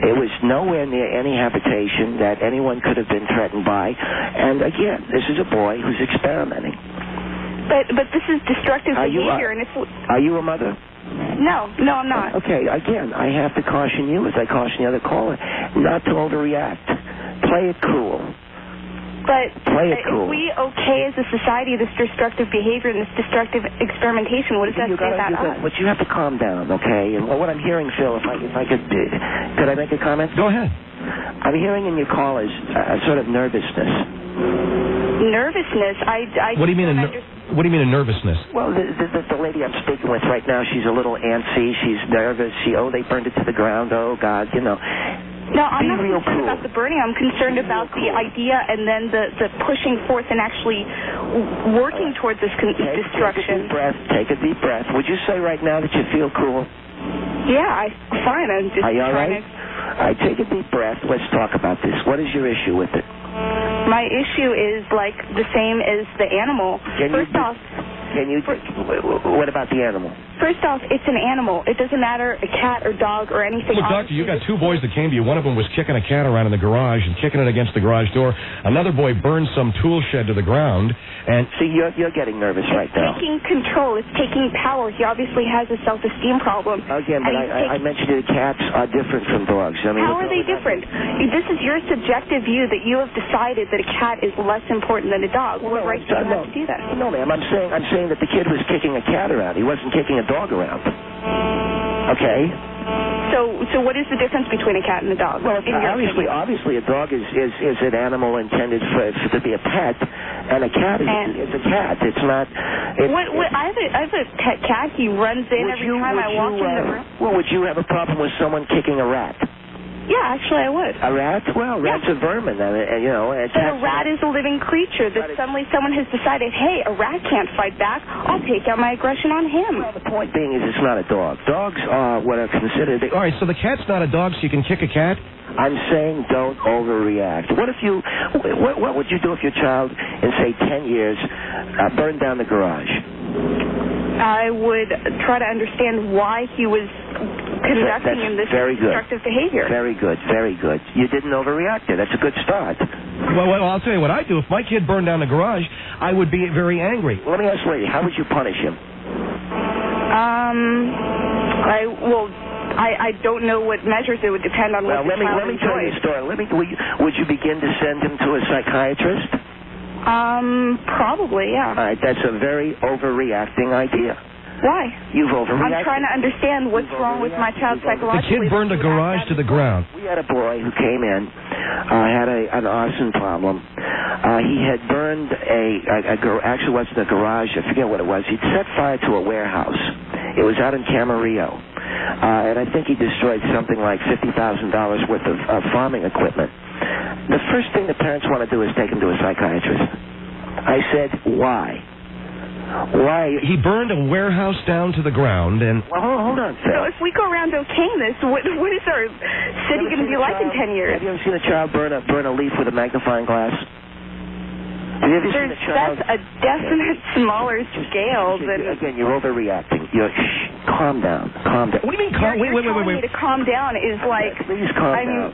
It was nowhere near any habitation that anyone could have been threatened by. And again, this is a boy who's experimenting. But this is destructive behavior. Are you a mother? No, I'm not. Okay, again, I have to caution you, as I caution the other caller, not to overreact. Play it cool. But cool. If we okay as a society this destructive behavior and this destructive experimentation, what does that say about us? But you have to calm down, okay? And what I'm hearing, Phil, if I could I make a comment? Go ahead. I'm hearing in your callers a sort of nervousness. Nervousness? What do you mean? What do you mean a nervousness? Well, the lady I'm speaking with right now, she's a little antsy. She's nervous. They burned it to the ground. Oh God, No, I'm not concerned about the burning. I'm concerned about the idea and then the pushing forth and actually working towards this destruction. Take a deep breath. Would you say right now that you feel cool? Yeah, I'm fine. I'm just Are you all trying right? All right, take a deep breath. Let's talk about this. What is your issue with it? My issue is like the same as the animal. What about the animal? First off, it's an animal. It doesn't matter a cat or dog or anything. Look, Doctor, you got two boys that came to you. One of them was kicking a cat around in the garage and kicking it against the garage door. Another boy burned some tool shed to the ground. And see, you're getting nervous right now. It's taking control. It's taking power. He obviously has a self-esteem problem. Again, but I mentioned that cats are different from dogs. I mean, how are they different? This is your subjective view that you have decided that a cat is less important than a dog. What right do you have to do that? No, ma'am. I'm saying that the kid was kicking a cat around. He wasn't kicking a dog around. Okay. So what is the difference between a cat and a dog? Well, obviously, a dog is an animal intended to be a pet, and a cat is a cat. It's not. I have a pet cat. He runs in every time I walk in the room. Well, would you have a problem with someone kicking a rat? Yeah, actually, I would. A rat? Well, rats are vermin. But a rat is a living creature that suddenly someone has decided, hey, a rat can't fight back. I'll take out my aggression on him. Well, the point being is it's not a dog. Dogs are what are considered... All right, so the cat's not a dog, so you can kick a cat? I'm saying don't overreact. What would you do if your child, in, say, 10 years, burned down the garage? I would try to understand why he was conducting in this destructive behavior. Very good, very good. You didn't overreact there. That's a good start. Well, I'll tell you what I'd do. If my kid burned down the garage, I would be very angry. Let me ask lady, how would you punish him? I don't know what measures. It would depend on what the child let me tell you a story. Would you begin to send him to a psychiatrist? Probably, yeah. All right, that's a very overreacting idea. Why? You've overreacted. I'm trying to understand what's wrong with my child psychologically. The kid burned a garage to the ground. We had a boy who came in, had an arson problem. He had burned actually it wasn't a garage, I forget what it was. He'd set fire to a warehouse. It was out in Camarillo. And I think he destroyed something like $50,000 worth of farming equipment. The first thing the parents want to do is take him to a psychiatrist. I said, why? Why? He burned a warehouse down to the ground and... Well, hold on, Phil. So if we go around okaying this, what is our city going to be like in 10 years? Have you ever seen a child burn a leaf with a magnifying glass? Have you ever seen a child... That's a definite smaller scale than... Again, you're overreacting. Calm down. Calm down. What do you mean calm? Wait. Me to calm down is like... Please calm down.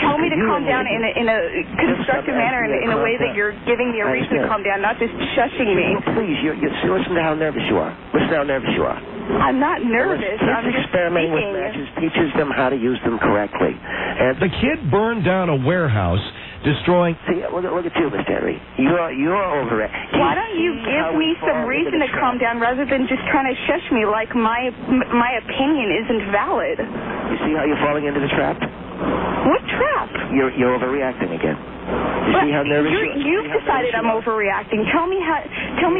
tell me to calm down in a constructive manner, in a way that you're giving me a reason to calm down, not just shushing me. Please, listen to how nervous you are. Listen to how nervous you are. I'm not nervous. I'm just experimenting with speaking. matches teaches them how to use them correctly. And the kid burned down a warehouse, destroying... See, look at you, Mr. Henry. You're over it. Why don't you give me some reason to calm down rather than just trying to shush me like my opinion isn't valid? You see how you're falling into the trap? What trap? You're overreacting again. You see how nervous you've decided I'm overreacting. Tell me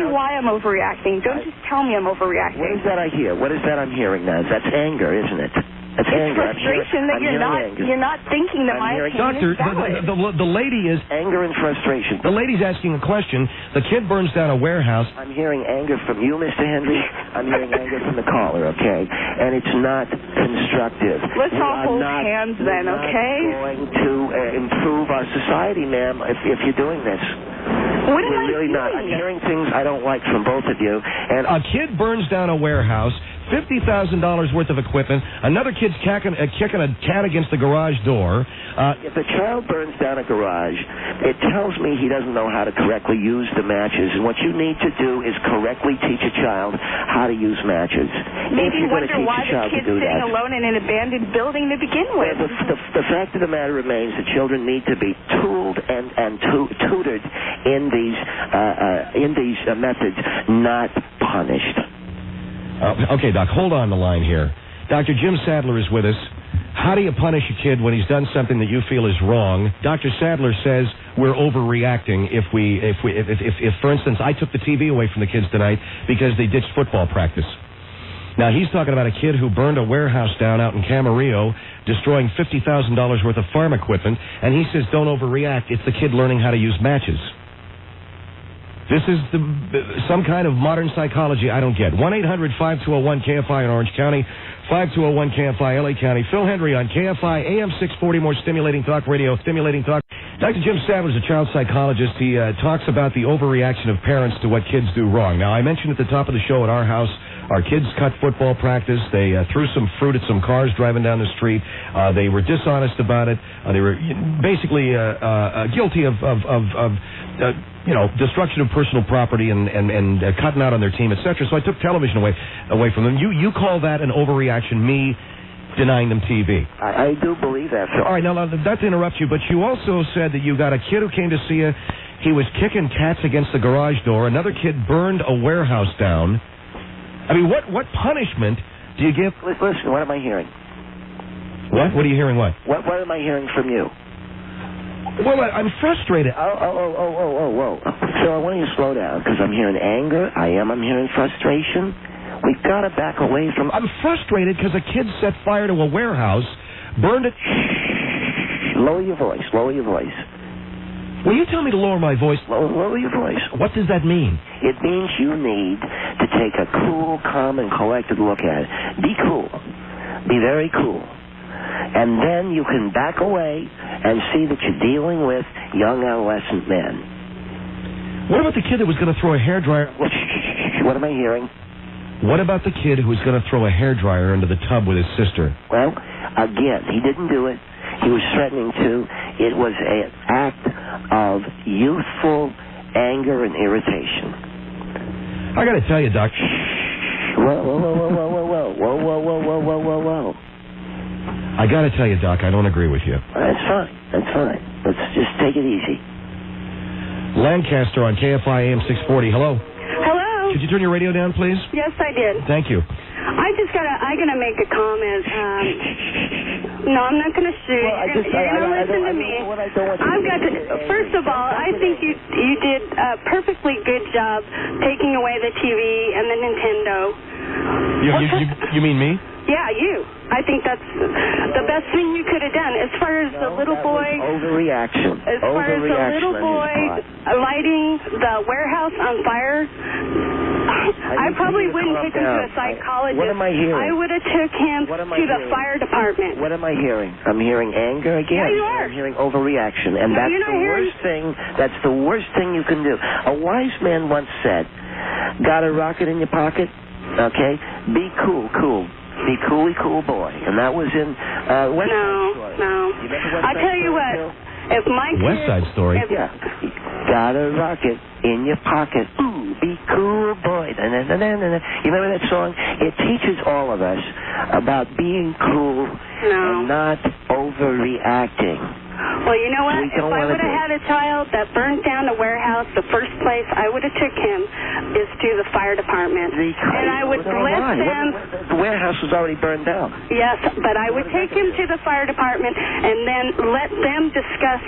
why I'm overreacting. Don't just tell me I'm overreacting. What is that I hear? What is that I'm hearing now? That's anger, isn't it? It's anger. Frustration that you're not thinking that my opinion is valid. Doctor, the lady is... Anger and frustration. The lady's asking a question. The kid burns down a warehouse. I'm hearing anger from you, Mr. Henry. I'm hearing anger from the caller, okay? And it's not constructive. Let's all hold hands then, okay? We're not going to improve our society, ma'am, if you're doing this. What am I really doing? Not. I'm hearing things I don't like from both of you. And a kid burns down a warehouse, $50,000 worth of equipment. Another kid's kicking a cat against the garage door. If a child burns down a garage, it tells me he doesn't know how to correctly use the matches. And what you need to do is correctly teach a child how to use matches. Maybe wonder why the kid's sitting alone in an abandoned building to begin with. The fact of the matter remains that children need to be tooled and tutored in these methods, not punished. Okay, Doc, hold on the line here. Dr. Jim Sadler is with us. How do you punish a kid when he's done something that you feel is wrong? Dr. Sadler says we're overreacting if, for instance, I took the TV away from the kids tonight because they ditched football practice. Now, he's talking about a kid who burned a warehouse down out in Camarillo, destroying $50,000 worth of farm equipment, and he says don't overreact. It's the kid learning how to use matches. This is some kind of modern psychology I don't get. 1-800-5201-KFI in Orange County, 5201-KFI, LA County. Phil Hendry on KFI, AM 640, more stimulating talk radio, stimulating talk. Dr. Jim Sadler is a child psychologist. He talks about the overreaction of parents to what kids do wrong. Now, I mentioned at the top of the show at our house, our kids cut football practice. They threw some fruit at some cars driving down the street. They were dishonest about it. They were basically guilty of destruction of personal property and cutting out on their team, etc. So I took television away from them. You call that an overreaction, me denying them TV. I do believe that. So. All right, now, not to interrupt you, but you also said that you got a kid who came to see you. He was kicking cats against the garage door. Another kid burned a warehouse down. I mean, what punishment do you give? Listen, what am I hearing? What? What are you hearing, what? What am I hearing from you? Well, I'm frustrated. Whoa. So I want you to slow down, because I'm hearing anger. I'm hearing frustration. We've got to back away from... I'm frustrated because a kid set fire to a warehouse, burned it... Lower your voice. Will you tell me to lower my voice? Lower your voice. What does that mean? It means you need to take a cool, calm, and collected look at it. Be cool. Be very cool. And then you can back away and see that you're dealing with young adolescent men. What about the kid that was going to throw a hairdryer? What am I hearing? What about the kid who was going to throw a hairdryer into the tub with his sister? Well, again, he didn't do it. He was threatening to. It was an act of youthful anger and irritation. I got to tell you, Doc. Whoa. I got to tell you, Doc, I don't agree with you. That's fine. Let's just take it easy. Lancaster on KFI AM 640. Hello. Hello. Could you turn your radio down, please? Yes, I did. Thank you. I'm gonna make a comment. No, I'm not gonna sue. You're gonna listen to me. First of all, I think you did a perfectly good job taking away the TV and the Nintendo. You mean me? Yeah, you. I think that's the best thing you could have done. As far as the little boy... Overreaction. As far as the little boy lighting the warehouse on fire, I probably wouldn't take him to a psychologist. What am I hearing? I would have took him to the fire department. What am I hearing? I'm hearing anger again. Yeah, you are. I'm hearing overreaction. And that's the worst thing. That's the worst thing you can do. A wise man once said, got a rocket in your pocket? Okay? Be cool. Be cool boy. And that was in West Side Story. No. I tell you what, if my kids... West Side Story? Yeah. Got a rocket in your pocket. Ooh, be cool boy. Da-na-na-na-na. You remember that song? It teaches all of us about being cool and not overreacting. Well, you know what? If I would have had a child that burned down a warehouse, the first place I would have took him is to the fire department. And I would let them... The warehouse was already burned down. Yes, but I would take him to the fire department and then let them discuss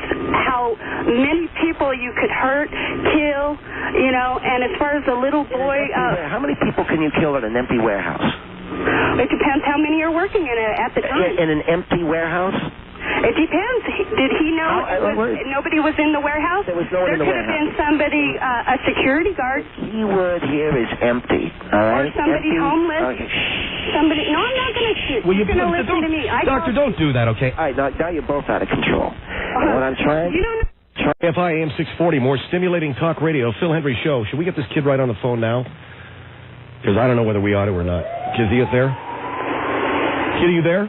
how many people you could hurt, kill, you know, and as far as the little boy... how many people can you kill in an empty warehouse? It depends how many are working in it at the time. In an empty warehouse? It depends. Did he know nobody was in the warehouse? There was no one in the warehouse. There could have been somebody, a security guard. The key word here is empty, all right? Or somebody homeless. Okay. Somebody... No, I'm not going to shoot. Well, You're going to listen to me. Doctor, don't do that, okay? All right, now you're both out of control. And what I'm trying... You don't know... FI AM 640, more stimulating talk radio, Phil Hendry Show. Should we get this kid right on the phone now? Because I don't know whether we ought to or not. Kid, are you there? Kid, are you there?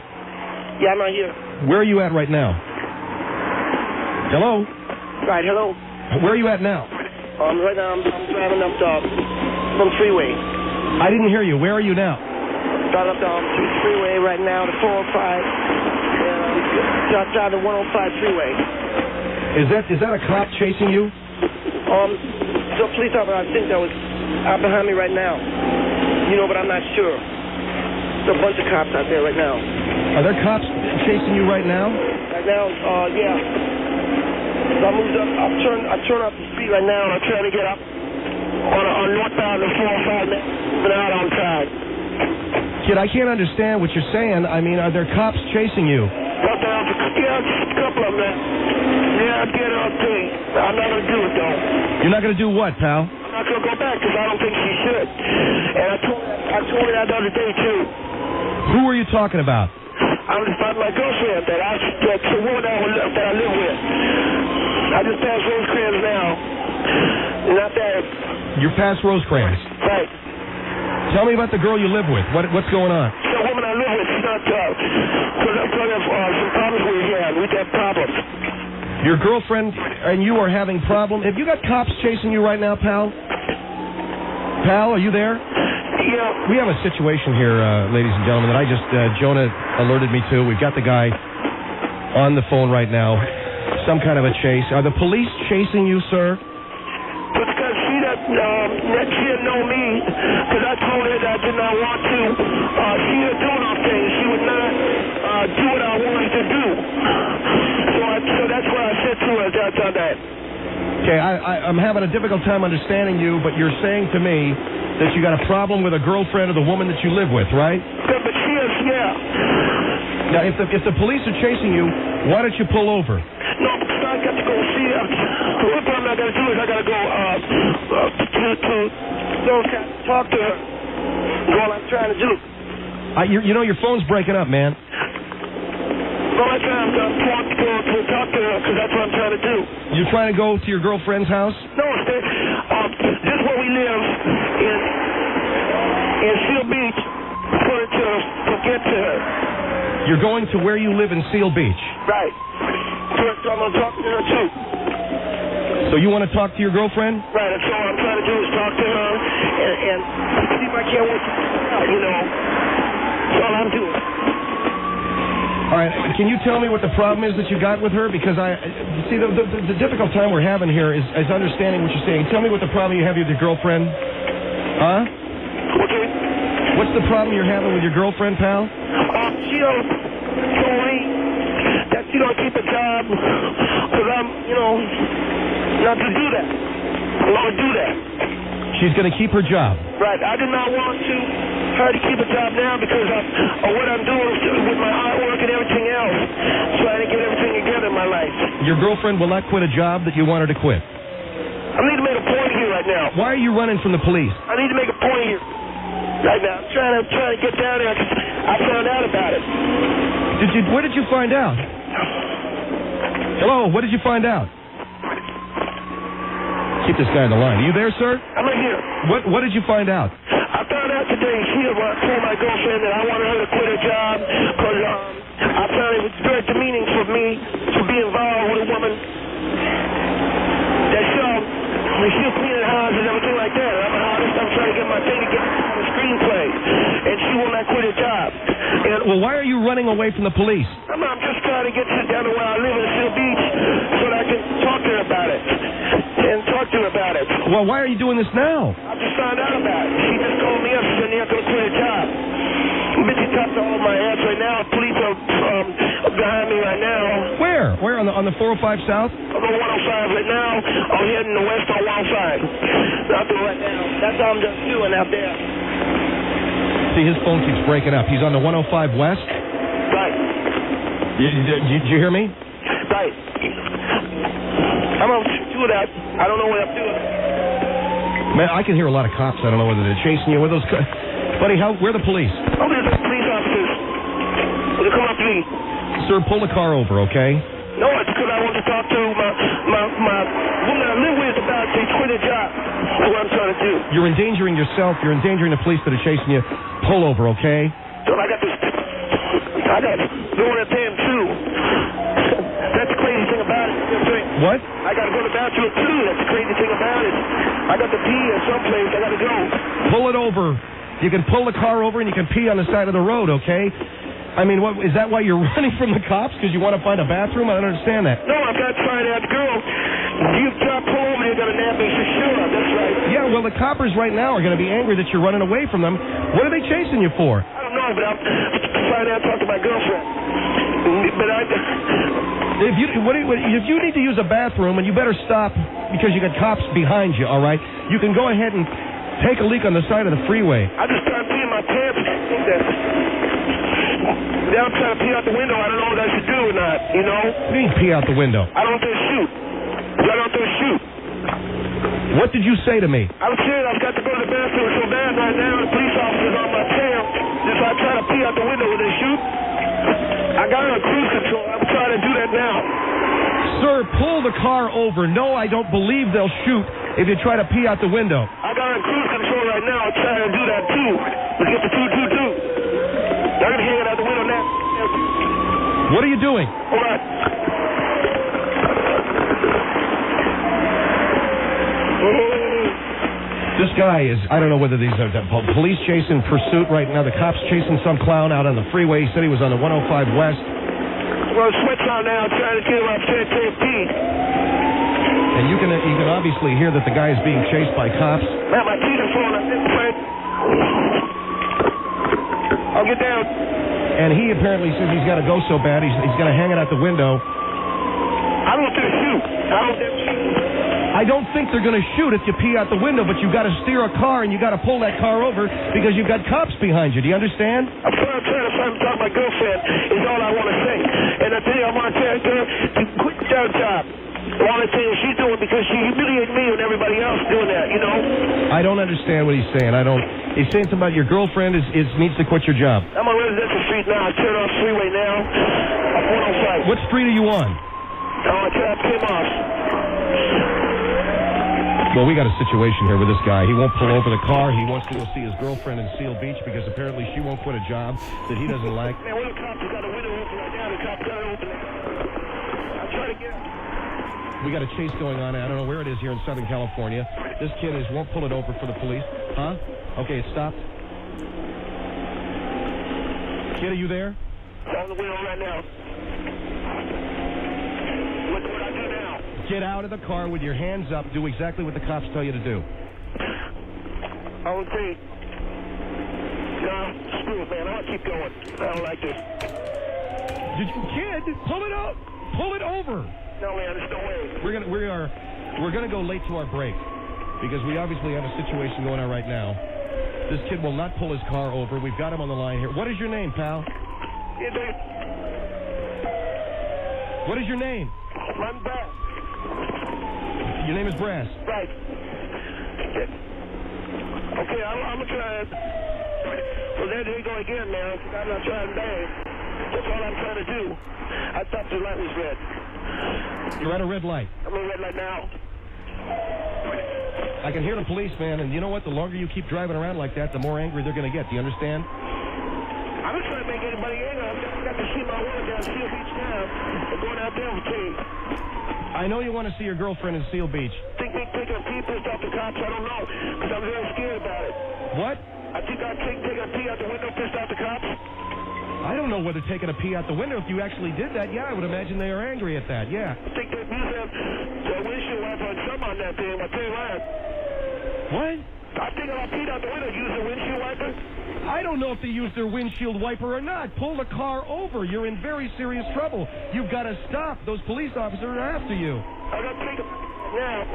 Yeah, I'm right here. Where are you at right now? Hello? Right, hello. Where are you at now? Right now I'm driving up from freeway. I didn't hear you. Where are you now? Driving up the freeway right now, the 405. Driving the 105 freeway. Is that a cop chasing you? So police officer, I think that was out behind me right now. You know, but I'm not sure. There's a bunch of cops out there right now. Are there cops chasing you right now? Right now, yeah. So I moved up. I turned off the street right now, and I'm trying to get up on northbound the 405, moving out on side. Kid, I can't understand what you're saying. I mean, are there cops chasing you? Yeah, just a couple of them. Yeah, I'm getting up to it. I'm not going to do it, though. You're not going to do what, pal? I'm not going to go back because I don't think she should. And I told her that the other day, too. Who are you talking about? I'm just about my girlfriend that's the woman that I live with. I just passed Rosecrans now. Not that. You're past Rosecrans? Right. Tell me about the girl you live with. What's going on? The woman I live with, she's not because I'm talking some problems we have. We have problems. Your girlfriend and you are having problems? Have you got cops chasing you right now, pal? Pal, are you there? Yeah. We have a situation here, ladies and gentlemen, that Jonah alerted me to. We've got the guy on the phone right now. Some kind of a chase. Are the police chasing you, sir? Because she didn't know me, because I told her that I did not want to. She didn't do nothing. She would not do what I wanted to do. So that's what I said to her on that. Okay, I'm having a difficult time understanding you, but you're saying to me that you got a problem with a girlfriend of the woman that you live with, right? Yeah, but she is, yeah. Now, if the police are chasing you, why don't you pull over? No, because I got to go see her. What I'm not going to do is I got to go to talk to her. That's all I'm trying to do. You know, your phone's breaking up, man. All I'm trying to talk to her, because that's what I'm trying to do. You're trying to go to your girlfriend's house? No, this is where we live in Seal Beach to get to her. You're going to where you live in Seal Beach? Right. So I'm going to talk to her, too. So you want to talk to your girlfriend? Right, that's all I'm trying to do is talk to her and see if I can't work it out, you know. That's all I'm doing. All right, can you tell me what the problem is that you got with her? Because see, the difficult time we're having here is understanding what you're saying. Tell me what the problem you have with your girlfriend. Huh? Okay. What's the problem you're having with your girlfriend, pal? She don't told me that she don't keep a job because I'm, not to do that. I want to do that. She's going to keep her job. Right. I do not want her to keep a job now because of what I'm doing with my artwork and everything else, trying to get everything together in my life. Your girlfriend will not quit a job that you want her to quit? I need to make a point here right now. Why are you running from the police? I need to make a point here right now. I'm trying to get down there because I found out about it. Where did you find out? Hello, what did you find out? Keep this guy on the line. Are you there, sir? I'm right here. What did you find out? I found out today she told my girlfriend that I wanted her to quit her job because I found it was very demeaning for me to be involved with a woman that she'll clean the house and everything like that. I'm an artist. I'm trying to get my thing together on a screenplay, and she will not quit her job. And, well, why are you running away from the police? I'm just trying to get down to where I live in Seal Beach so that I can talk to her about it. Well, why are you doing this now? I just found out about it. She just called me up. She said, "You're going to quit her job." Bitchy tapped all my ass right now. Police are behind me right now. Where? Where on the 405 South? I'm on 105 right now. I'm heading west on 105. Out there right now. That's all I'm just doing out there. See, his phone keeps breaking up. He's on the 105 West? Right. Did you hear me? Right. I'm on do that. I don't know what I'm doing. Man, I can hear a lot of cops. I don't know whether they're chasing you. Where those buddy, where are the police? Oh, there's police officers. Will you come up to me? Sir, pull the car over, okay? No, it's because I want to talk to my woman I live with about to quit her job. That's what I'm trying to do. You're endangering yourself. You're endangering the police that are chasing you. Pull over, okay? So I got go to them too. That's the crazy thing about it. What? I got to go to the bathroom too. That's the crazy thing about it. I got to pee at some place. I got to go. Pull it over. You can pull the car over and you can pee on the side of the road, okay? I mean, what is that why you're running from the cops? Because you want to find a bathroom? I don't understand that. No, I'm not trying to have the girl. You pull over, you're going to nab me for sure. That's right. Yeah, well, the coppers right now are going to be angry that you're running away from them. What are they chasing you for? I don't know, but I'm trying to talk to my girlfriend. But if you need to use a bathroom, and you better stop because you got cops behind you, all right? You can go ahead and take a leak on the side of the freeway. I just started peeing my pants. Now I'm trying to pee out the window. I don't know what I should do or not, you know? What do you mean pee out the window? I don't dare shoot. I don't dare shoot. What did you say to me? I'm scared. I've got to go to the bathroom so bad right now. The police officer's on my tail. If I try to pee out the window, will they shoot? I got her on cruise control. I'm trying to do that now. Sir, pull the car over. No, I don't believe they'll shoot if you try to pee out the window. I got her on cruise control right now. I'm trying to do that too. Let's get the 222. I'm going to hang it out the window now. What are you doing? Hold on. This guy is, I don't know whether these are police chase in pursuit right now. The cops chasing some clown out on the freeway. He said he was on the 105 West. Well, switch on now, trying to get him upstairs to pee. And you can obviously hear that the guy is being chased by cops. Man, my teeth are falling out this way. I'll get down. And he apparently says he's got to go so bad, he's going to hang it out the window. I don't dare shoot. I don't think they're going to shoot if you pee out the window, but you've got to steer a car and you've got to pull that car over because you've got cops behind you. Do you understand? I'm trying to talk to my girlfriend is all I want to say. And I tell you, I want to tell her to quit her job. I want to tell you what she's doing because she humiliated me and everybody else doing that, you know? I don't understand what he's saying. He's saying something about your girlfriend needs to quit your job. I'm on Residential Street now. I turn off freeway now. I'm 105. What street are you on? I came off. Well, we got a situation here with this guy. He won't pull over the car. He wants to go see his girlfriend in Seal Beach because apparently she won't quit a job that he doesn't like. Man, one of the cops has got a window open right now. The cop got it open. I'm trying to get him. We got a chase going on. I don't know where it is here in Southern California. This kid won't pull it over for the police. Huh? Okay, it stopped. Kid, are you there? It's on the window right now. What do I do now? Get out of the car with your hands up. Do exactly what the cops tell you to do. Okay. No, screw it, man. I want to keep going. I don't like this. Kid, pull it up. Pull it over. No, man, there's no way. We're gonna go late to our break because we obviously have a situation going on right now. This kid will not pull his car over. We've got him on the line here. What is your name, pal? Yeah, dude. What is your name? I'm Brass. Your name is Brass. Right. Okay, I'm gonna try it. Well, there you go again, man. I'm not trying to bang. That's all I'm trying to do. I thought the light was red. You're at a red light. I'm at a red light now. I can hear the police, man, and you know what? The longer you keep driving around like that, the more angry they're going to get. Do you understand? I'm not trying to make anybody angry. I've got to see my work down Seal Beach now. I'm going out there with Kate. I know you want to see your girlfriend in Seal Beach. Think they take a pee pissed off the cops? I don't know, because I'm very scared about it. What? I think I'd take a pee out the window pissed off the cops. I don't know whether taking a pee out the window, if you actually did that, yeah, I would imagine they are angry at that, yeah. I think they'd use the windshield wiper and some on that thing, I'll tell you that. What? I think if I peed out the window, use the windshield wiper. I don't know if they use their windshield wiper or not. Pull the car over. You're in very serious trouble. You've got to stop. Those police officers are after you. I got to take a... Now.